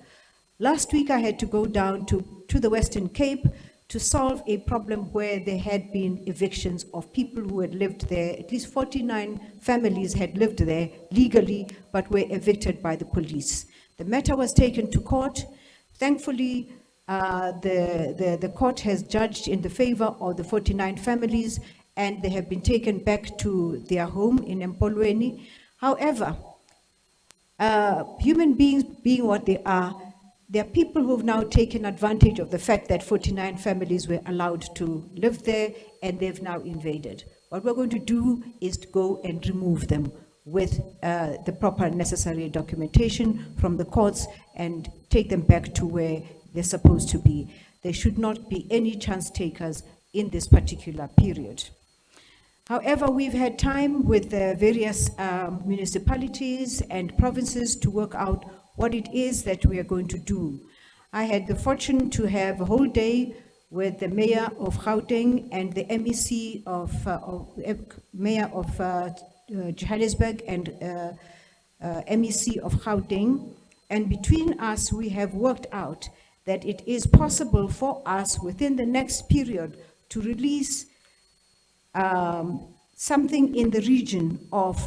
Speaker 2: Last week I had to go down to the Western Cape to solve a problem where there had been evictions of people who had lived there. At least 49 families had lived there legally, but were evicted by the police. The matter was taken to court. Thankfully, the court has judged in the favor of the 49 families, and they have been taken back to their home in Empolweni. However, human beings being what they are, there are people who have now taken advantage of the fact that 49 families were allowed to live there, and they've now invaded. What we're going to do is to go and remove them with the proper necessary documentation from the courts and take them back to where they're supposed to be. There should not be any chance takers in this particular period. However, we've had time with the various municipalities and provinces to work out what it is that we are going to do. I had the fortune to have a whole day with the mayor of Gauteng and the MEC mayor of Johannesburg and MEC of Gauteng, and between us we have worked out that it is possible for us within the next period to release something in the region of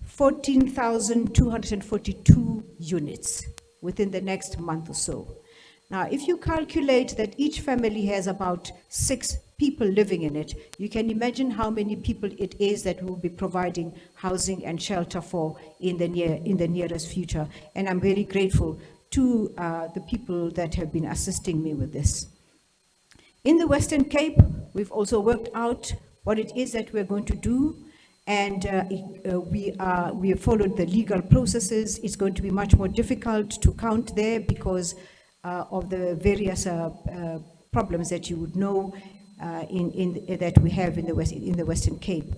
Speaker 2: 14,242 units within the next month or so. Now, if you calculate that each family has about 6 people living in it, you can imagine how many people it is that we'll be providing housing and shelter for in the nearest future. And I'm very grateful to the people that have been assisting me with this. In the Western Cape, we've also worked out what it is that we're going to do, and we have followed the legal processes. It's going to be much more difficult to count there because of the various problems that you would know that we have in the Western Cape.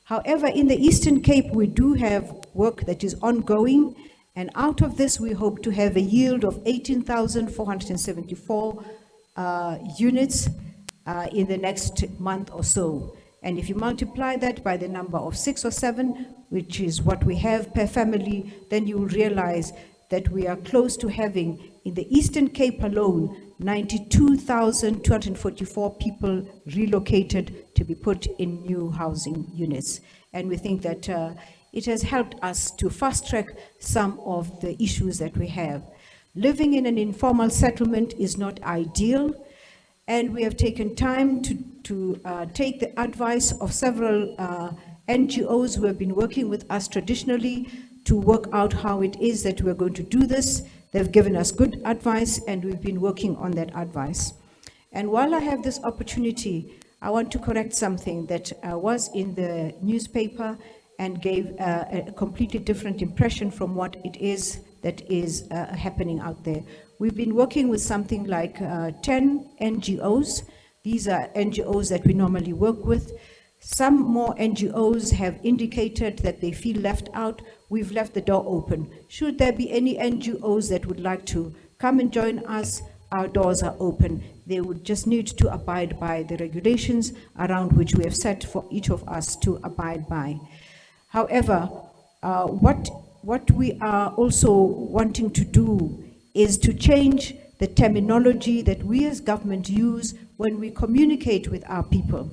Speaker 2: However, in the Eastern Cape, we do have work that is ongoing, and out of this, we hope to have a yield of 18,474 units in the next month or so. And if you multiply that by the number of 6 or 7, which is what we have per family, then you will realize that we are close to having, in the Eastern Cape alone, 92,244 people relocated to be put in new housing units. And we think that it has helped us to fast-track some of the issues that we have. Living in an informal settlement is not ideal, and we have taken time to take the advice of several NGOs who have been working with us traditionally to work out how it is that we're going to do this. They've given us good advice, and we've been working on that advice. And while I have this opportunity, I want to correct something that was in the newspaper and gave a completely different impression from what it is that is happening out there. We've been working with something like 10 NGOs. These are NGOs that we normally work with. Some more NGOs have indicated that they feel left out. We've left the door open. Should there be any NGOs that would like to come and join us, our doors are open. They would just need to abide by the regulations around which we have set for each of us to abide by. However, what we are also wanting to do is to change the terminology that we as government use when we communicate with our people.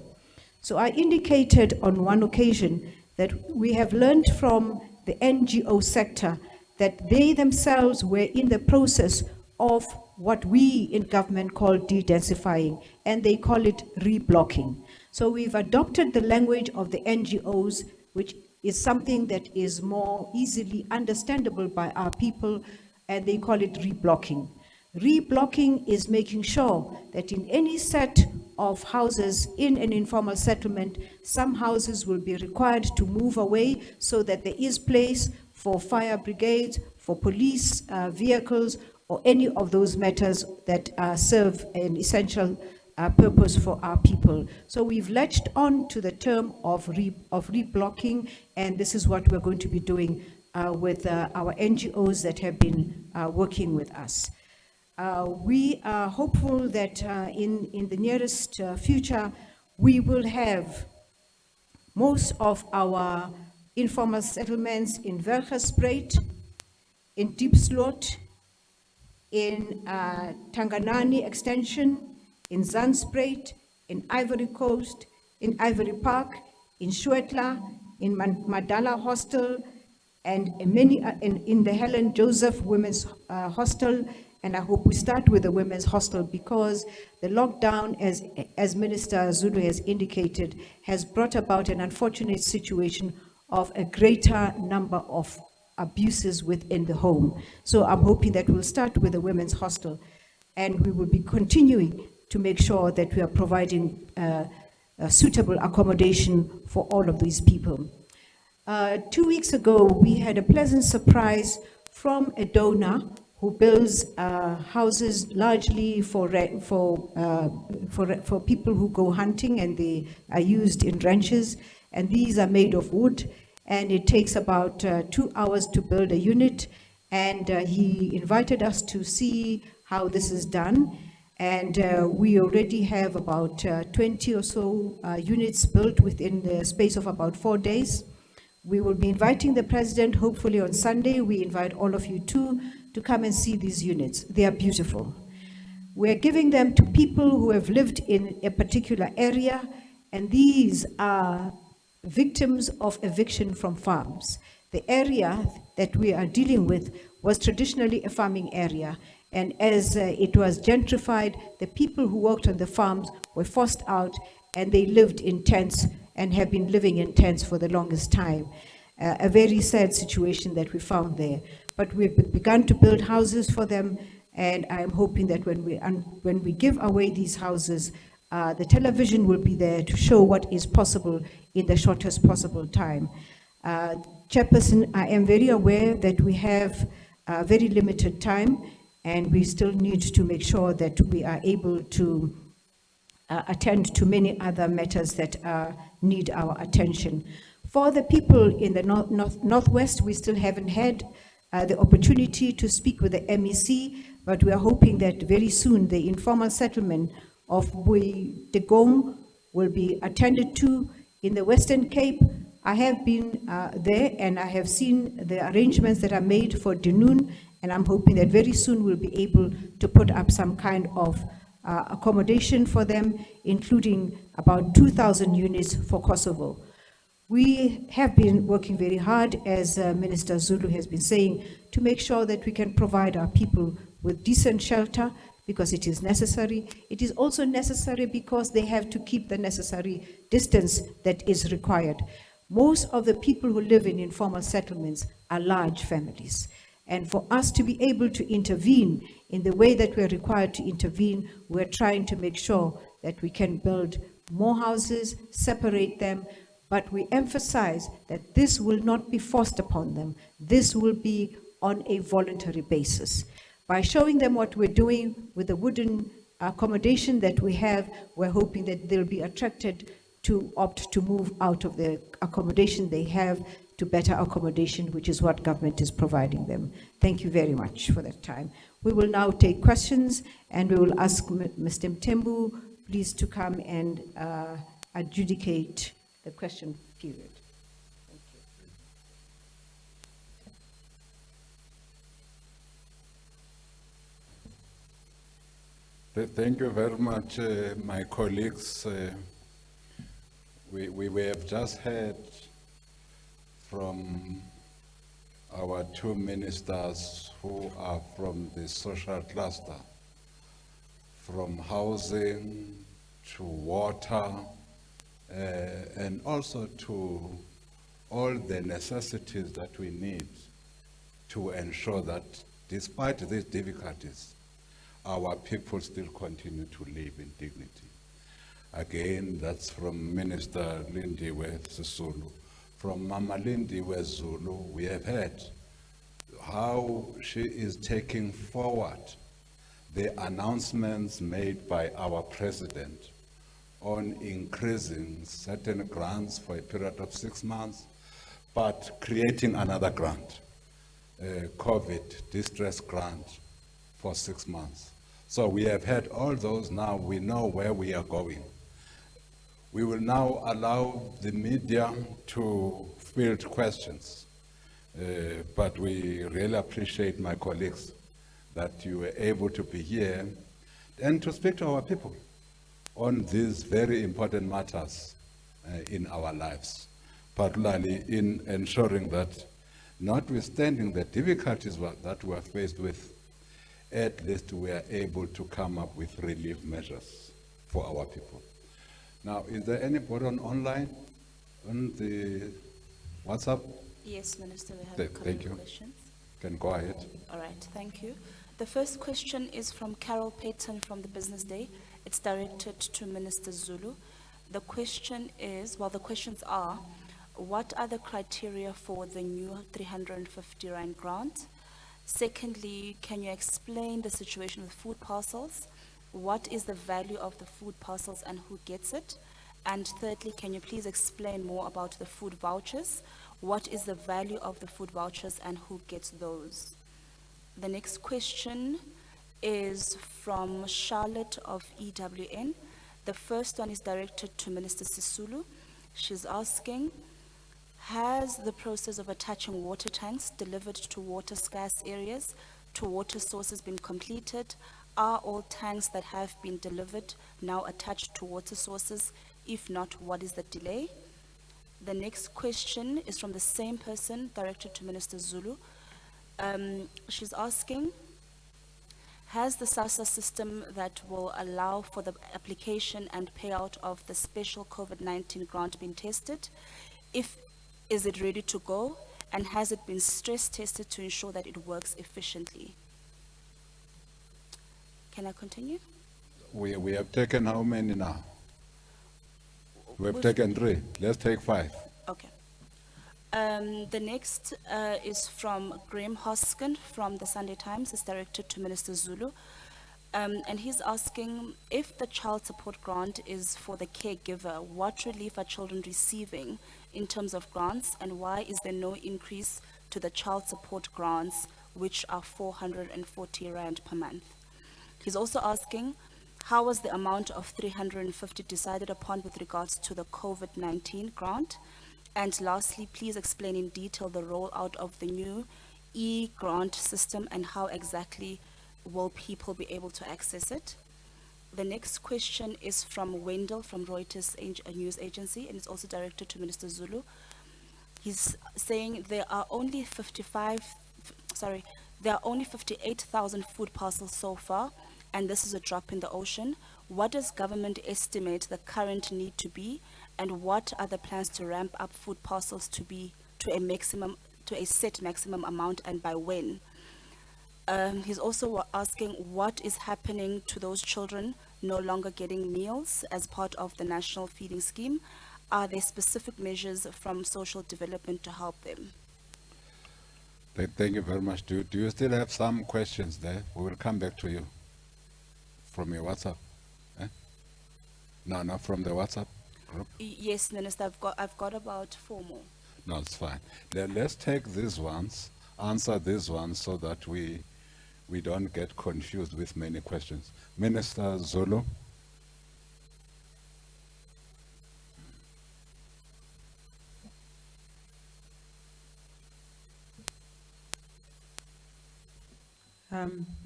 Speaker 2: So I indicated on one occasion that we have learned from the NGO sector that they themselves were in the process of what we in government call de-densifying, and they call it reblocking. So we've adopted the language of the NGOs, which is something that is more easily understandable by our people, and they call it reblocking. Reblocking is making sure that in any set of houses in an informal settlement, some houses will be required to move away so that there is place for fire brigades, for police vehicles, or any of those matters that serve an essential purpose for our people. So we've latched on to the term of reblocking, and this is what we're going to be doing with our NGOs that have been working with us. We are hopeful that in the nearest future, we will have most of our informal settlements in Welgespreid, in Diepsloot, in Tanganani Extension, in Zandspruit, in Ivory Coast, in Ivory Park, in Shuetla, in Madala Hostel, and many in the Helen Joseph Women's Hostel. And I hope we start with the women's hostel, because the lockdown, as Minister Zulu has indicated, has brought about an unfortunate situation of a greater number of abuses within the home. So I'm hoping that we'll start with the women's hostel, and we will be continuing to make sure that we are providing suitable accommodation for all of these people. 2 weeks ago, we had a pleasant surprise from a donor who builds houses largely for people who go hunting, and they are used in ranches, and these are made of wood, and it takes about 2 hours to build a unit, and he invited us to see how this is done, and we already have about 20 or so units built within the space of about 4 days. We will be inviting the president, hopefully on Sunday. We invite all of you too, to come and see these units. They are beautiful. We're giving them to people who have lived in a particular area, and these are victims of eviction from farms. The area that we are dealing with was traditionally a farming area, and as it was gentrified, the people who worked on the farms were forced out, and they lived in tents and have been living in tents for the longest time. A very sad situation that we found there. But we've begun to build houses for them, and I'm hoping that when we give away these houses, the television will be there to show what is possible in the shortest possible time. Chairperson, I am very aware that we have very limited time, and we still need to make sure that we are able to attend to many other matters that need our attention. For the people in the Northwest, we still haven't had the opportunity to speak with the MEC, but we are hoping that very soon the informal settlement of Bui Degong will be attended to, In the Western Cape, I have been there and I have seen the arrangements that are made for Dunoon, and I'm hoping that very soon we'll be able to put up some kind of accommodation for them, including about 2,000 units for Kosovo. We have been working very hard, as Minister Zulu has been saying, to make sure that we can provide our people with decent shelter, because it is necessary. It is also necessary because they have to keep the necessary distance that is required. Most of the people who live in informal settlements are large families. And for us to be able to intervene in the way that we're required to intervene, we're trying to make sure that we can build more houses, separate them, but we emphasize that this will not be forced upon them. This will be on a voluntary basis. By showing them what we're doing with the wooden accommodation that we have, we're hoping that they'll be attracted to opt to move out of the accommodation they have to better accommodation, which is what government is providing them. Thank you very much for that time. We will now take questions, and we will ask Mr. Mtembu, please, to come and adjudicate the question period.
Speaker 1: Thank you very much, my colleagues. We have just heard from our two ministers who are from the social cluster, from housing to water, and also to all the necessities that we need to ensure that despite these difficulties, our people still continue to live in dignity. Again, that's from Minister Lindiwe Zulu. From Mama Lindiwe Zulu, we have heard how she is taking forward the announcements made by our president on increasing certain grants for a period of 6 months, but creating another grant, COVID distress grant for 6 months. So we have had all those. Now we know where we are going. We will now allow the media to field questions, but we really appreciate, my colleagues, that you were able to be here and to speak to our people on these very important matters in our lives, particularly in ensuring that, notwithstanding the difficulties that we are faced with, at least we are able to come up with relief measures for our people. Now, is there anybody online, on the WhatsApp?
Speaker 4: Yes, Minister, we have a couple
Speaker 1: Thank
Speaker 4: of
Speaker 1: you.
Speaker 4: questions.
Speaker 1: Can go ahead.
Speaker 4: All right, thank you. The first question is from Carol Payton from the Business Day. It's directed to Minister Zulu. The question is, well, the questions are, what are the criteria for the new 350 Rand grant? Secondly, can you explain the situation with food parcels? What is the value of the food parcels and who gets it? And thirdly, can you please explain more about the food vouchers? What is the value of the food vouchers and who gets those? The next question is from Charlotte of EWN. The first one is directed to Minister Sisulu. She's asking, has the process of attaching water tanks delivered to water scarce areas to water sources been completed? Are all tanks that have been delivered now attached to water sources? If not, what is the delay? The next question is from the same person, directed to Minister Zulu. She's asking, has the SASSA system that will allow for the application and payout of the special COVID-19 grant been tested? Is it ready to go? And has it been stress tested to ensure that it works efficiently? Can I continue?
Speaker 1: We have taken how many now? We have taken 3. Let's take 5.
Speaker 4: Okay. The next is from Graham Hoskin from the Sunday Times. It's directed to Minister Zulu. And he's asking, if the child support grant is for the caregiver, what relief are children receiving in terms of grants, and why is there no increase to the child support grants, which are 440 Rand per month? He's also asking, How was the amount of 350 decided upon with regards to the COVID-19 grant? And lastly, please explain in detail the rollout of the new e-grant system and how exactly will people be able to access it? The next question is from Wendell from Reuters news agency, and it's also directed to Minister Zulu. He's saying there are only 58,000 food parcels so far, and this is a drop in the ocean. What does government estimate the current need to be, and what are the plans to ramp up food parcels to a set maximum amount, and by when? He's also asking what is happening to those children no longer getting meals as part of the national feeding scheme. Are there specific measures from social development to help them?
Speaker 1: Thank you very much. Do you still have some questions there? We will come back to you from your WhatsApp. Eh? No, not from the WhatsApp group.
Speaker 4: Yes, Minister, I've got about 4 more.
Speaker 1: No, it's fine. Let's take these ones, answer these ones so that we don't get confused with many questions. Minister Zulu.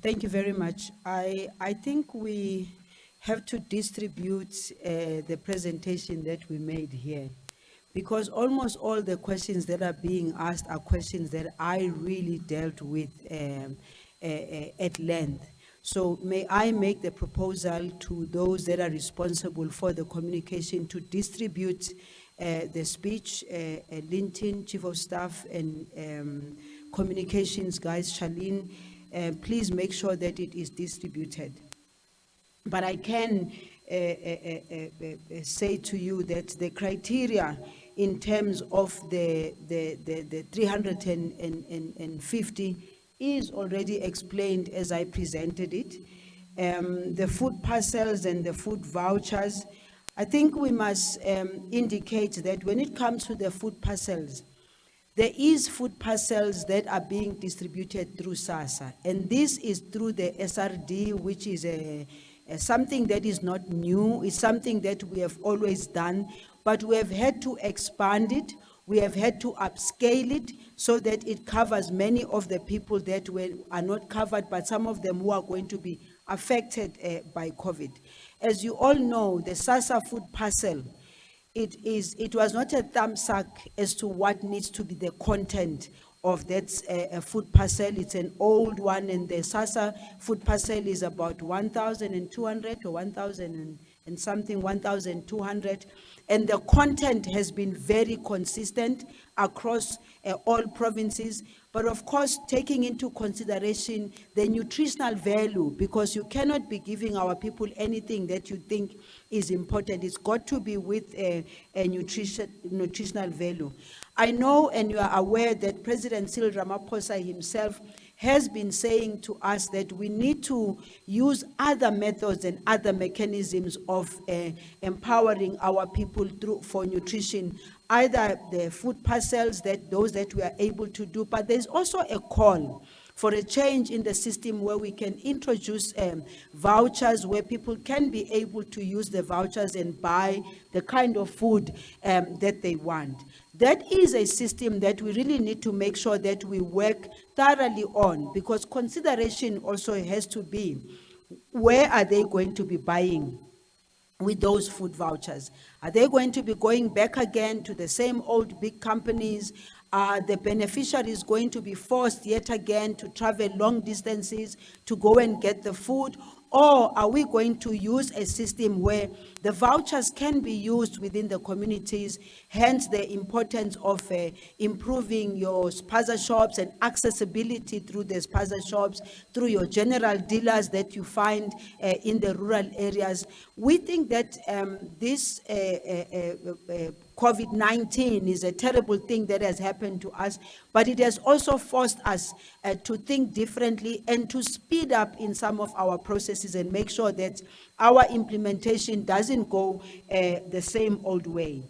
Speaker 3: Thank you very much. I think we have to distribute the presentation that we made here, because almost all the questions that are being asked are questions that I really dealt with at length. So may I make the proposal to those that are responsible for the communication to distribute the speech, Linton, Chief of Staff, and communications guys, Charlene, please make sure that it is distributed. But I can say to you that the criteria in terms of the 350 is already explained as I presented it. The food parcels and the food vouchers, I think we must indicate that when it comes to the food parcels, there is food parcels that are being distributed through SASSA, and this is through the SRD, which is something that is not new. It's something that we have always done, but we have had to expand it. We have had to upscale it so that it covers many of the people that are not covered, but some of them who are going to be affected by COVID. As you all know, the SASSA food parcel, it was not a thumbsuck as to what needs to be the content of that food parcel. It's an old one, and the SASSA food parcel is about 1,200 or 1,000 and something, 1,200. And the content has been very consistent across all provinces. But of course, taking into consideration the nutritional value, because you cannot be giving our people anything that you think is important. It's got to be with a nutritional value. I know, and you are aware, that President Cyril Ramaphosa himself has been saying to us that we need to use other methods and other mechanisms of empowering our people for nutrition, either the food parcels, those that we are able to do, but there's also a call for a change in the system where we can introduce vouchers where people can be able to use the vouchers and buy the kind of food that they want. That is a system that we really need to make sure that we work thoroughly on, because consideration also has to be, where are they going to be buying with those food vouchers? Are they going to be going back again to the same old big companies? Are the beneficiaries going to be forced yet again to travel long distances to go and get the food? Or are we going to use a system where the vouchers can be used within the communities, hence the importance of improving your spaza shops and accessibility through the spaza shops, through your general dealers that you find in the rural areas? We think that this COVID-19 is a terrible thing that has happened to us, but it has also forced us to think differently and to speed up in some of our processes and make sure that our implementation doesn't go the same old way.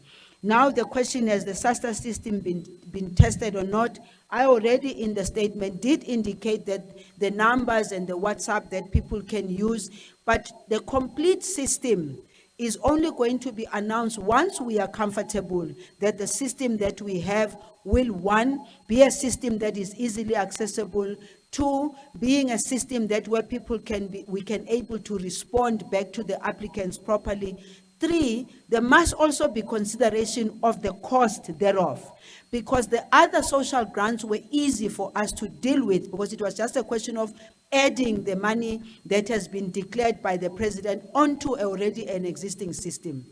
Speaker 3: Now the question, has the SASSA system been tested or not? I already in the statement did indicate that the numbers and the WhatsApp that people can use, but the complete system is only going to be announced once we are comfortable that the system that we have will, one, be a system that is easily accessible, two, being a system that where people we can able to respond back to the applicants properly. Three, there must also be consideration of the cost thereof, because the other social grants were easy for us to deal with, because it was just a question of adding the money that has been declared by the president onto already an existing system.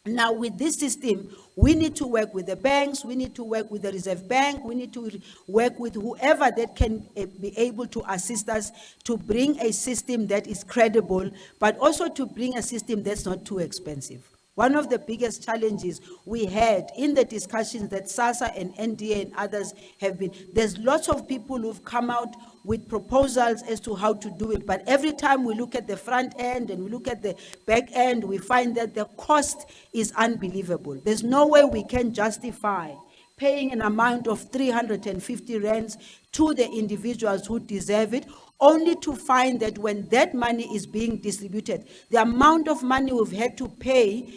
Speaker 3: Now, with this system, we need to work with the banks, we need to work with the Reserve Bank, we need to work with whoever that can be able to assist us to bring a system that is credible, but also to bring a system that's not too expensive. One of the biggest challenges we had in the discussions that SASSA and NDA and others have been, there's lots of people who've come out with proposals as to how to do it, but every time we look at the front end and we look at the back end, we find that the cost is unbelievable. There's no way we can justify paying an amount of 350 rands to the individuals who deserve it, only to find that when that money is being distributed, the amount of money we've had to pay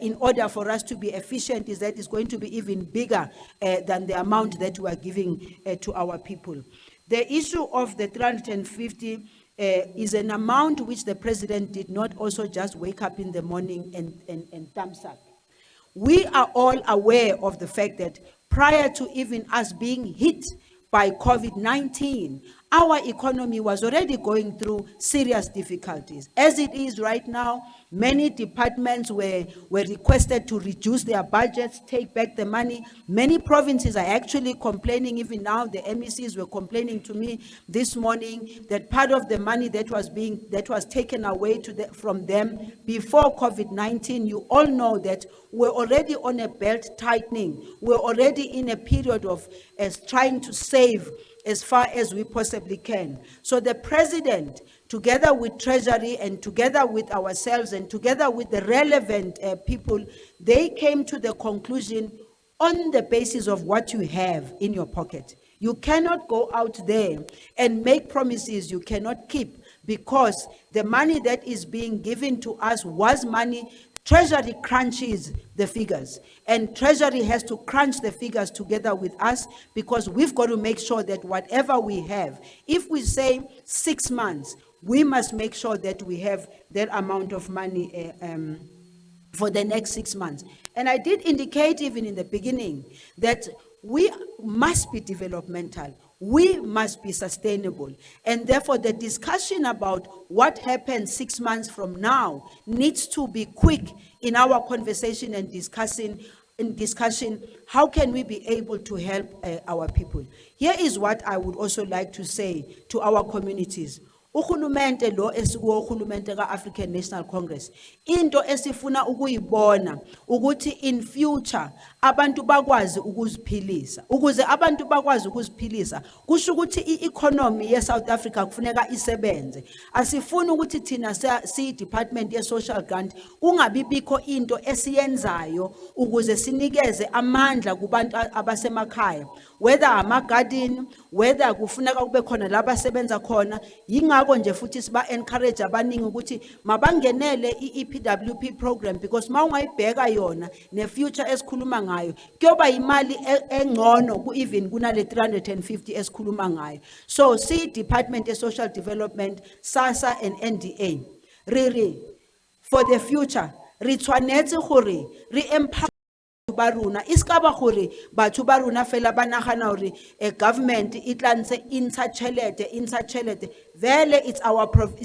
Speaker 3: in order for us to be efficient is that it's going to be even bigger than the amount that we are giving to our people. The issue of the 350 is an amount which the president did not also just wake up in the morning and thumbs up. We are all aware of the fact that prior to even us being hit by COVID-19, our economy was already going through serious difficulties. As it is right now, many departments were requested to reduce their budgets, take back the money. Many provinces are actually complaining, even now the MECs were complaining to me this morning that part of the money that was taken away from them before COVID-19, you all know that we're already on a belt tightening. We're already in a period of trying to save as far as we possibly can. So the president, together with Treasury and together with ourselves and together with the relevant people, they came to the conclusion on the basis of what you have in your pocket. You cannot go out there and make promises you cannot keep, because the money that is being given to us was money. Treasury crunches the figures, and Treasury has to crunch the figures together with us, because we've got to make sure that whatever we have, if we say 6 months, we must make sure that we have that amount of money for the next 6 months. And I did indicate even in the beginning that we must be developmental. We must be sustainable. And therefore, the discussion about what happens 6 months from now needs to be quick in our conversation and discussion, how can we be able to help our people? Here is what I would also like to say to our communities. Uhulumente lo esikuwo uhulumente ka-African National Congress, into esifuna ukuyibona ukuthi in future abantu bakwazi ukuziphilisa. Ukuze abantu bakwazi ukuziphilisa, kusho ukuthi i-economy ye-South Africa kufuneka isebenze. Asifuni ukuthi thina si-department ye-social grant kungabibikho into esiyenzayo ukuze sinikeze amandla kubantu abasemakhaya, whether ama-garden, whether kufuneka kube khona la basebenza khona. Yingakho nje futhi siba encourage abaningi ukuthi mabangenele i-EPWP program, because mawungayibheka yona ne future esikhuluma ngayo kuyoba imali engcono ku even kunale 350 esikhuluma ngayo. So Department of Social Development, SASSA and NDA, really for the future re tshwanetse gore re empower baruna iskaba gore batho ba rona fela ba nagana hore government itlantse intsha chelete vele it's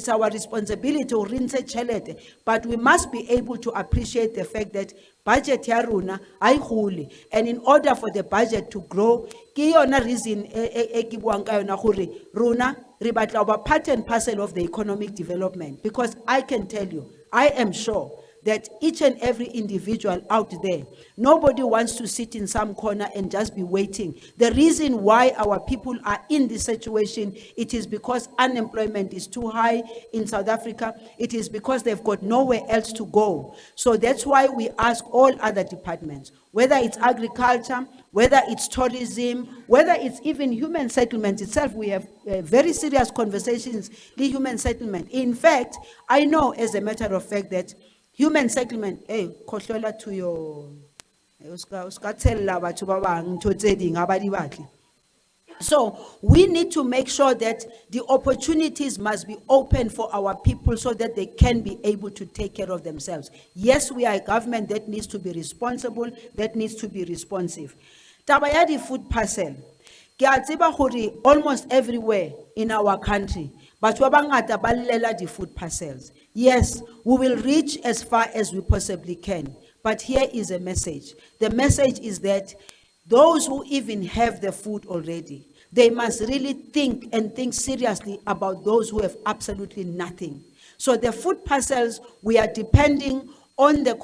Speaker 3: our responsibility to rinse chelete, but we must be able to appreciate the fact that budget ya rona ai gole, and in order for the budget to grow ke yona reason e ke buang ka yona gore rona re batla ba part and parcel of the economic development, because I can tell you, I am sure that each and every individual out there, nobody wants to sit in some corner and just be waiting. The reason why our people are in this situation, it is because unemployment is too high in South Africa. It is because they've got nowhere else to go. So that's why we ask all other departments, whether it's agriculture, whether it's tourism, whether it's even human settlement itself. We have very serious conversations, the human settlement. In fact, I know as a matter of fact that human settlement, khohlola to your, uska tella batho ba bang ntho tse ding ha ba di batle. So we need to make sure that the opportunities must be open for our people so that they can be able to take care of themselves. Yes, we are a government that needs to be responsible, that needs to be responsive. Taba ya di food parcel. Ke a tseba gore almost everywhere in our country, batho ba bangata ba llela di food parcels. Yes, we will reach as far as we possibly can. But here is a message. The message is that those who even have the food already, they must really think and think seriously about those who have absolutely nothing. So the food parcels, we are depending on the,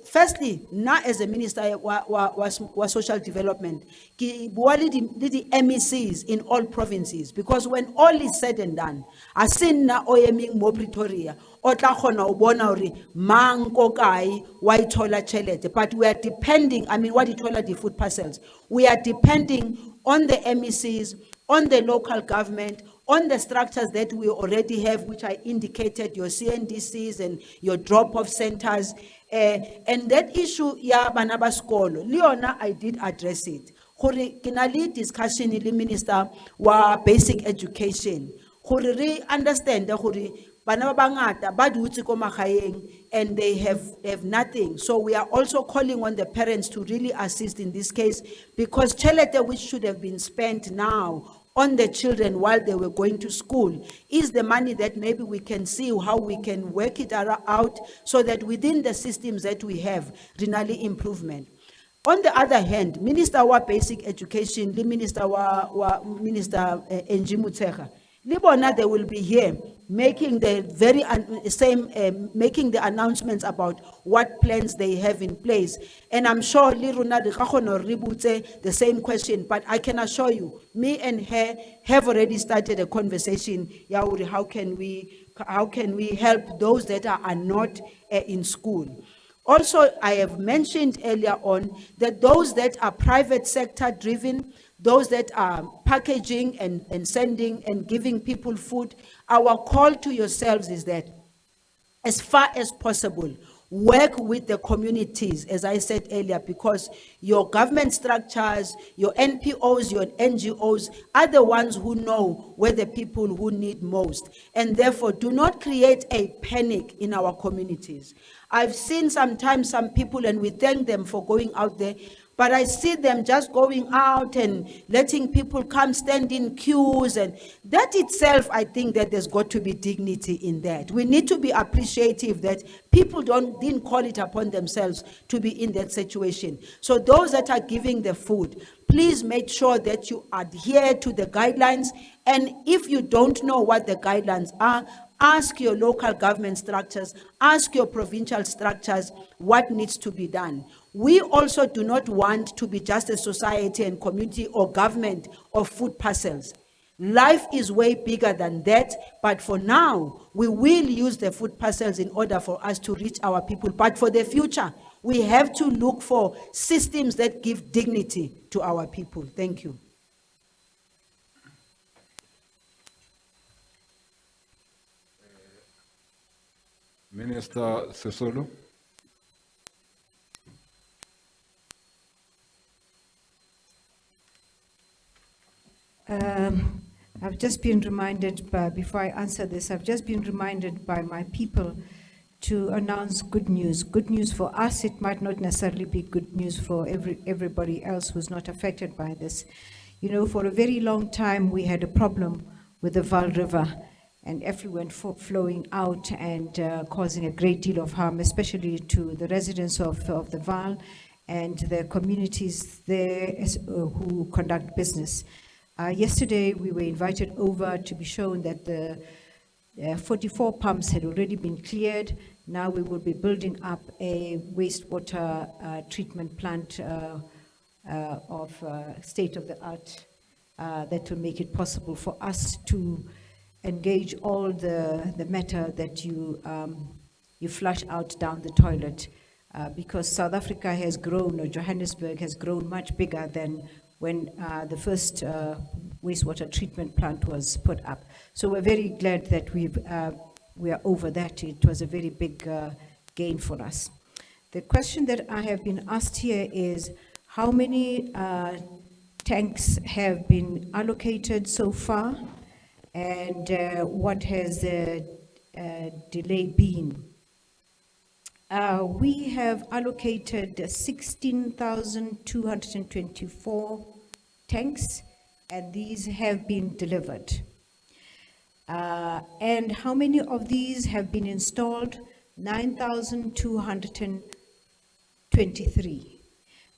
Speaker 3: firstly, now as a minister wa social development, ki bua le di MECs in all provinces, because when all is said and done, asinna oyeming mo Pretoria, otla khona o bona hore mang ko kae wa ithola tšhelete. But we are depending, I mean, what ithola di food parcels, we are depending on the MECs, on the local government, on the structures that we already have, which I indicated, your CNDCs and your drop-off centers. And that issue, ya bana ba skolo, Leona, I did address it. Gore ke na le discussion le minister wa basic education. Gore re understand gore bana ba bangata ba dutse ko magaeng and they have nothing. So we are also calling on the parents to really assist in this case, because tšhelete which should have been spent now on the children while they were going to school is the money that maybe we can see how we can work it out so that within the systems that we have, really improvement. On the other hand, Minister wa Basic Education, the Minister Minister Enji Mutshekga, Libona, they will be here making the very making the announcements about what plans they have in place. And I'm sure Liruna de Kahono Ribute the same question, but I can assure you, me and her have already started a conversation. Yauri, how can we help those that are not in school? Also, I have mentioned earlier on that those that are private sector driven, those that are packaging and sending and giving people food, our call to yourselves is that as far as possible, work with the communities, as I said earlier, because your government structures, your NPOs, your NGOs are the ones who know where the people who need most. And therefore, do not create a panic in our communities. I've seen sometimes some people, and we thank them for going out there, but I see them just going out and letting people come stand in queues, and that itself, I think that there's got to be dignity in that. We need to be appreciative that people didn't call it upon themselves to be in that situation. So those that are giving the food, please make sure that you adhere to the guidelines, and if you don't know what the guidelines are, ask your local government structures, ask your provincial structures what needs to be done. We also do not want to be just a society and community or government of food parcels. Life is way bigger than that, but for now, we will use the food parcels in order for us to reach our people. But for the future, we have to look for systems that give dignity to our people. Thank you.
Speaker 1: Minister Zulu.
Speaker 2: I've just been reminded before I answer this, I've just been reminded by my people to announce good news. Good news for us, it might not necessarily be good news for everybody else who's not affected by this. You know, for a very long time, we had a problem with the Vaal River and effluent flowing out and causing a great deal of harm, especially to the residents of the Vaal and the communities there who conduct business. Yesterday, we were invited over to be shown that the 44 pumps had already been cleared. Now we will be building up a wastewater treatment plant of state-of-the-art that will make it possible for us to engage all the matter that you flush out down the toilet. Because South Africa has grown, or Johannesburg has grown much bigger than when the first wastewater treatment plant was put up. So we're very glad that we are over that. It was a very big gain for us. The question that I have been asked here is, how many tanks have been allocated so far, and what has the delay been? We have allocated 16,224 tanks, and these have been delivered. And how many of these have been installed? 9,223.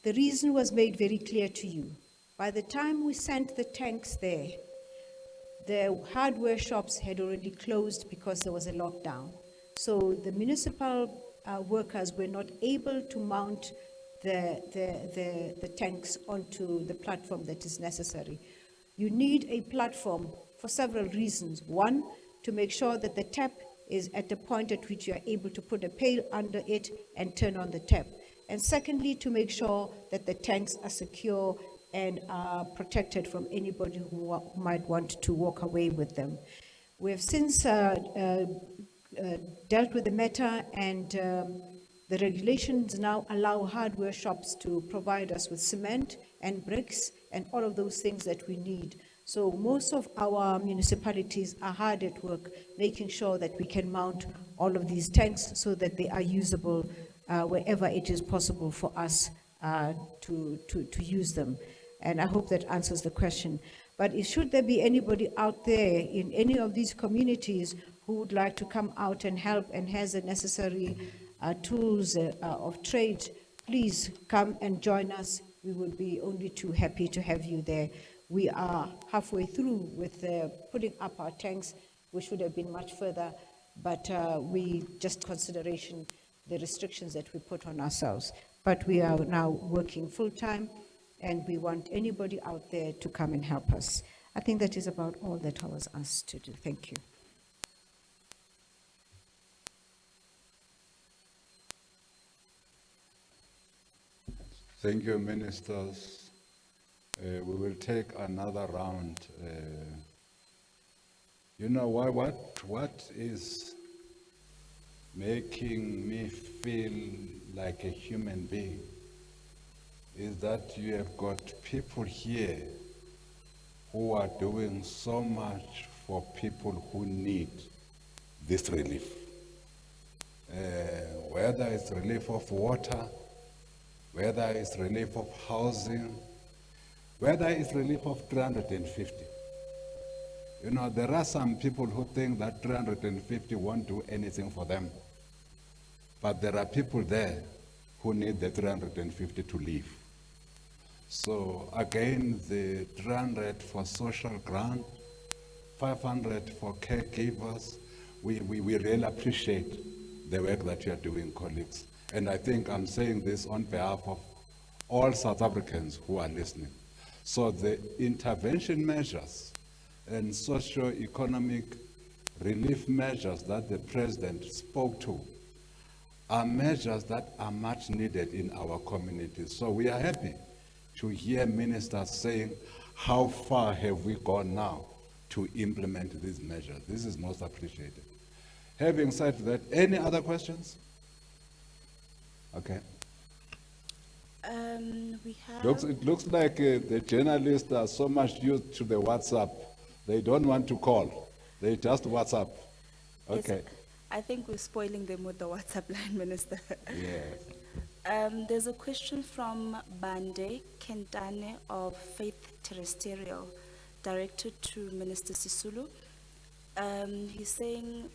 Speaker 2: The reason was made very clear to you. By the time we sent the tanks there, the hardware shops had already closed because there was a lockdown. So the municipal workers were not able to mount the tanks onto the platform that is necessary. You need a platform for several reasons. One, to make sure that the tap is at the point at which you are able to put a pail under it and turn on the tap. And secondly, to make sure that the tanks are secure and are protected from anybody who might want to walk away with them. We have since dealt with the matter, and the regulations now allow hardware shops to provide us with cement and bricks and all of those things that we need. So most of our municipalities are hard at work making sure that we can mount all of these tanks so that they are usable wherever it is possible for us to use them. And I hope that answers the question. But should there be anybody out there in any of these communities who would like to come out and help and has the necessary tools of trade, please come and join us. We would be only too happy to have you there. We are halfway through with putting up our tanks. We should have been much further, but we just consideration the restrictions that we put on ourselves. But we are now working full-time, and we want anybody out there to come and help us. I think that is about all that I was asked to do. Thank you.
Speaker 1: Thank you, ministers. We will take another round. You know what is making me feel like a human being is that you have got people here who are doing so much for people who need this relief. Whether it's relief of water, whether it's relief of housing, whether it's relief of 350. You know, there are some people who think that 350 won't do anything for them. But there are people there who need the 350 to live. So again, the 300 for social grant, 500 for caregivers, we really appreciate the work that you are doing, colleagues. And I think I'm saying this on behalf of all South Africans who are listening. So the intervention measures and socio-economic relief measures that the President spoke to are measures that are much needed in our communities. So we are happy to hear ministers saying, how far have we gone now to implement these measures? This is most appreciated. Having said that, any other questions? Okay.
Speaker 4: We have...
Speaker 1: It looks like the journalists are so much used to the WhatsApp. They don't want to call. They just WhatsApp. Okay.
Speaker 4: Yes, I think we're spoiling them with the WhatsApp line, Minister.
Speaker 1: Yes.
Speaker 4: There's a question from Bande Kentane of Faith Terrestrial, directed to Minister Sisulu. He's saying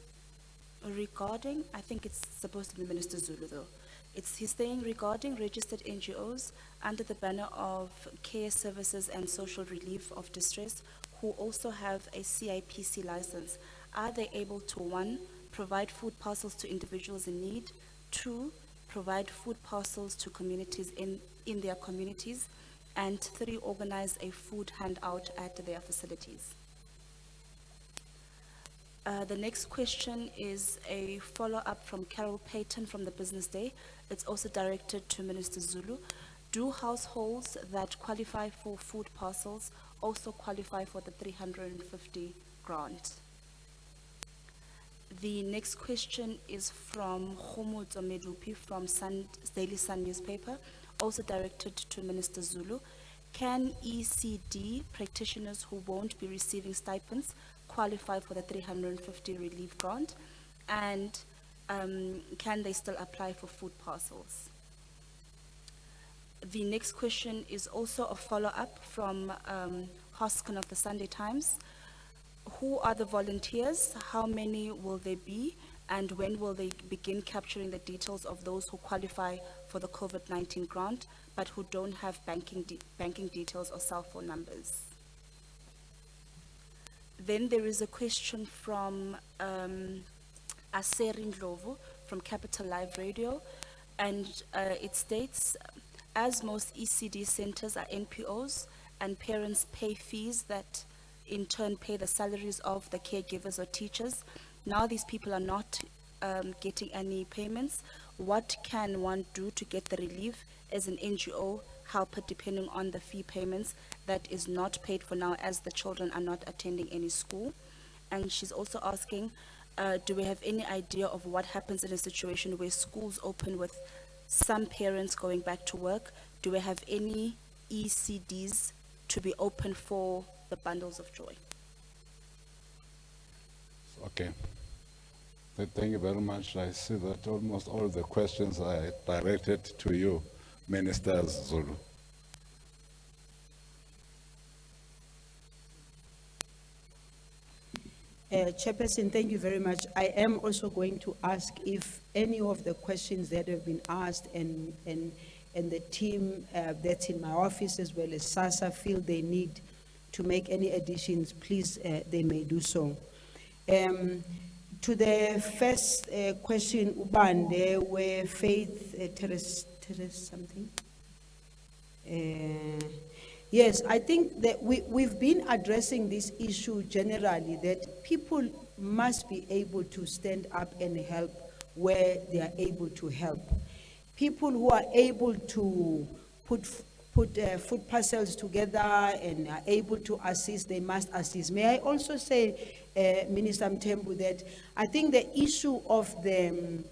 Speaker 4: regarding, I think it's supposed to be Minister Zulu though. He's saying regarding registered NGOs under the banner of care services and social relief of distress who also have a CIPC license, Are they able to, 1, provide food parcels to individuals in need, 2, provide food parcels to communities in their communities, and 3, organize a food handout at their facilities? The next question is a follow-up from Carol Payton from the Business Day. It's also directed to Minister Zulu. Do households that qualify for food parcels also qualify for the 350 grant? The next question is from Khomotso Medupi from Daily Sun newspaper, also directed to Minister Zulu. Can ECD practitioners who won't be receiving stipends qualify for the 350 relief grant? And can they still apply for food parcels? The next question is also a follow-up from Hoskin of the Sunday Times. Who are the volunteers? How many will they be? And when will they begin capturing the details of those who qualify for the COVID-19 grant, but who don't have banking details or cell phone numbers? Then there is a question from Aseri Ndlovu from Capital Live Radio, and it states, as most ECD centers are NPOs and parents pay fees that in turn pay the salaries of the caregivers or teachers, now these people are not getting any payments. What can one do to get the relief as an NGO helper depending on the fee payments that is not paid for now as the children are not attending any school? And she's also asking, do we have any idea of what happens in a situation where schools open with some parents going back to work? Do we have any ECDs to be open for the bundles of joy?
Speaker 1: Okay. Thank you very much. I see that almost all the questions are directed to you, Minister Zulu.
Speaker 3: Chairperson, thank you very much. I am also going to ask if any of the questions that have been asked and the team that's in my office as well as SASSA feel they need to make any additions, please, they may do so. To the first question, Ubande, where Faith Terrace something. Yes, I think that we've been addressing this issue generally, that people must be able to stand up and help where they are able to help. People who are able to put food parcels together and are able to assist, they must assist. May I also say, Minister Mthembu, that I think the issue of the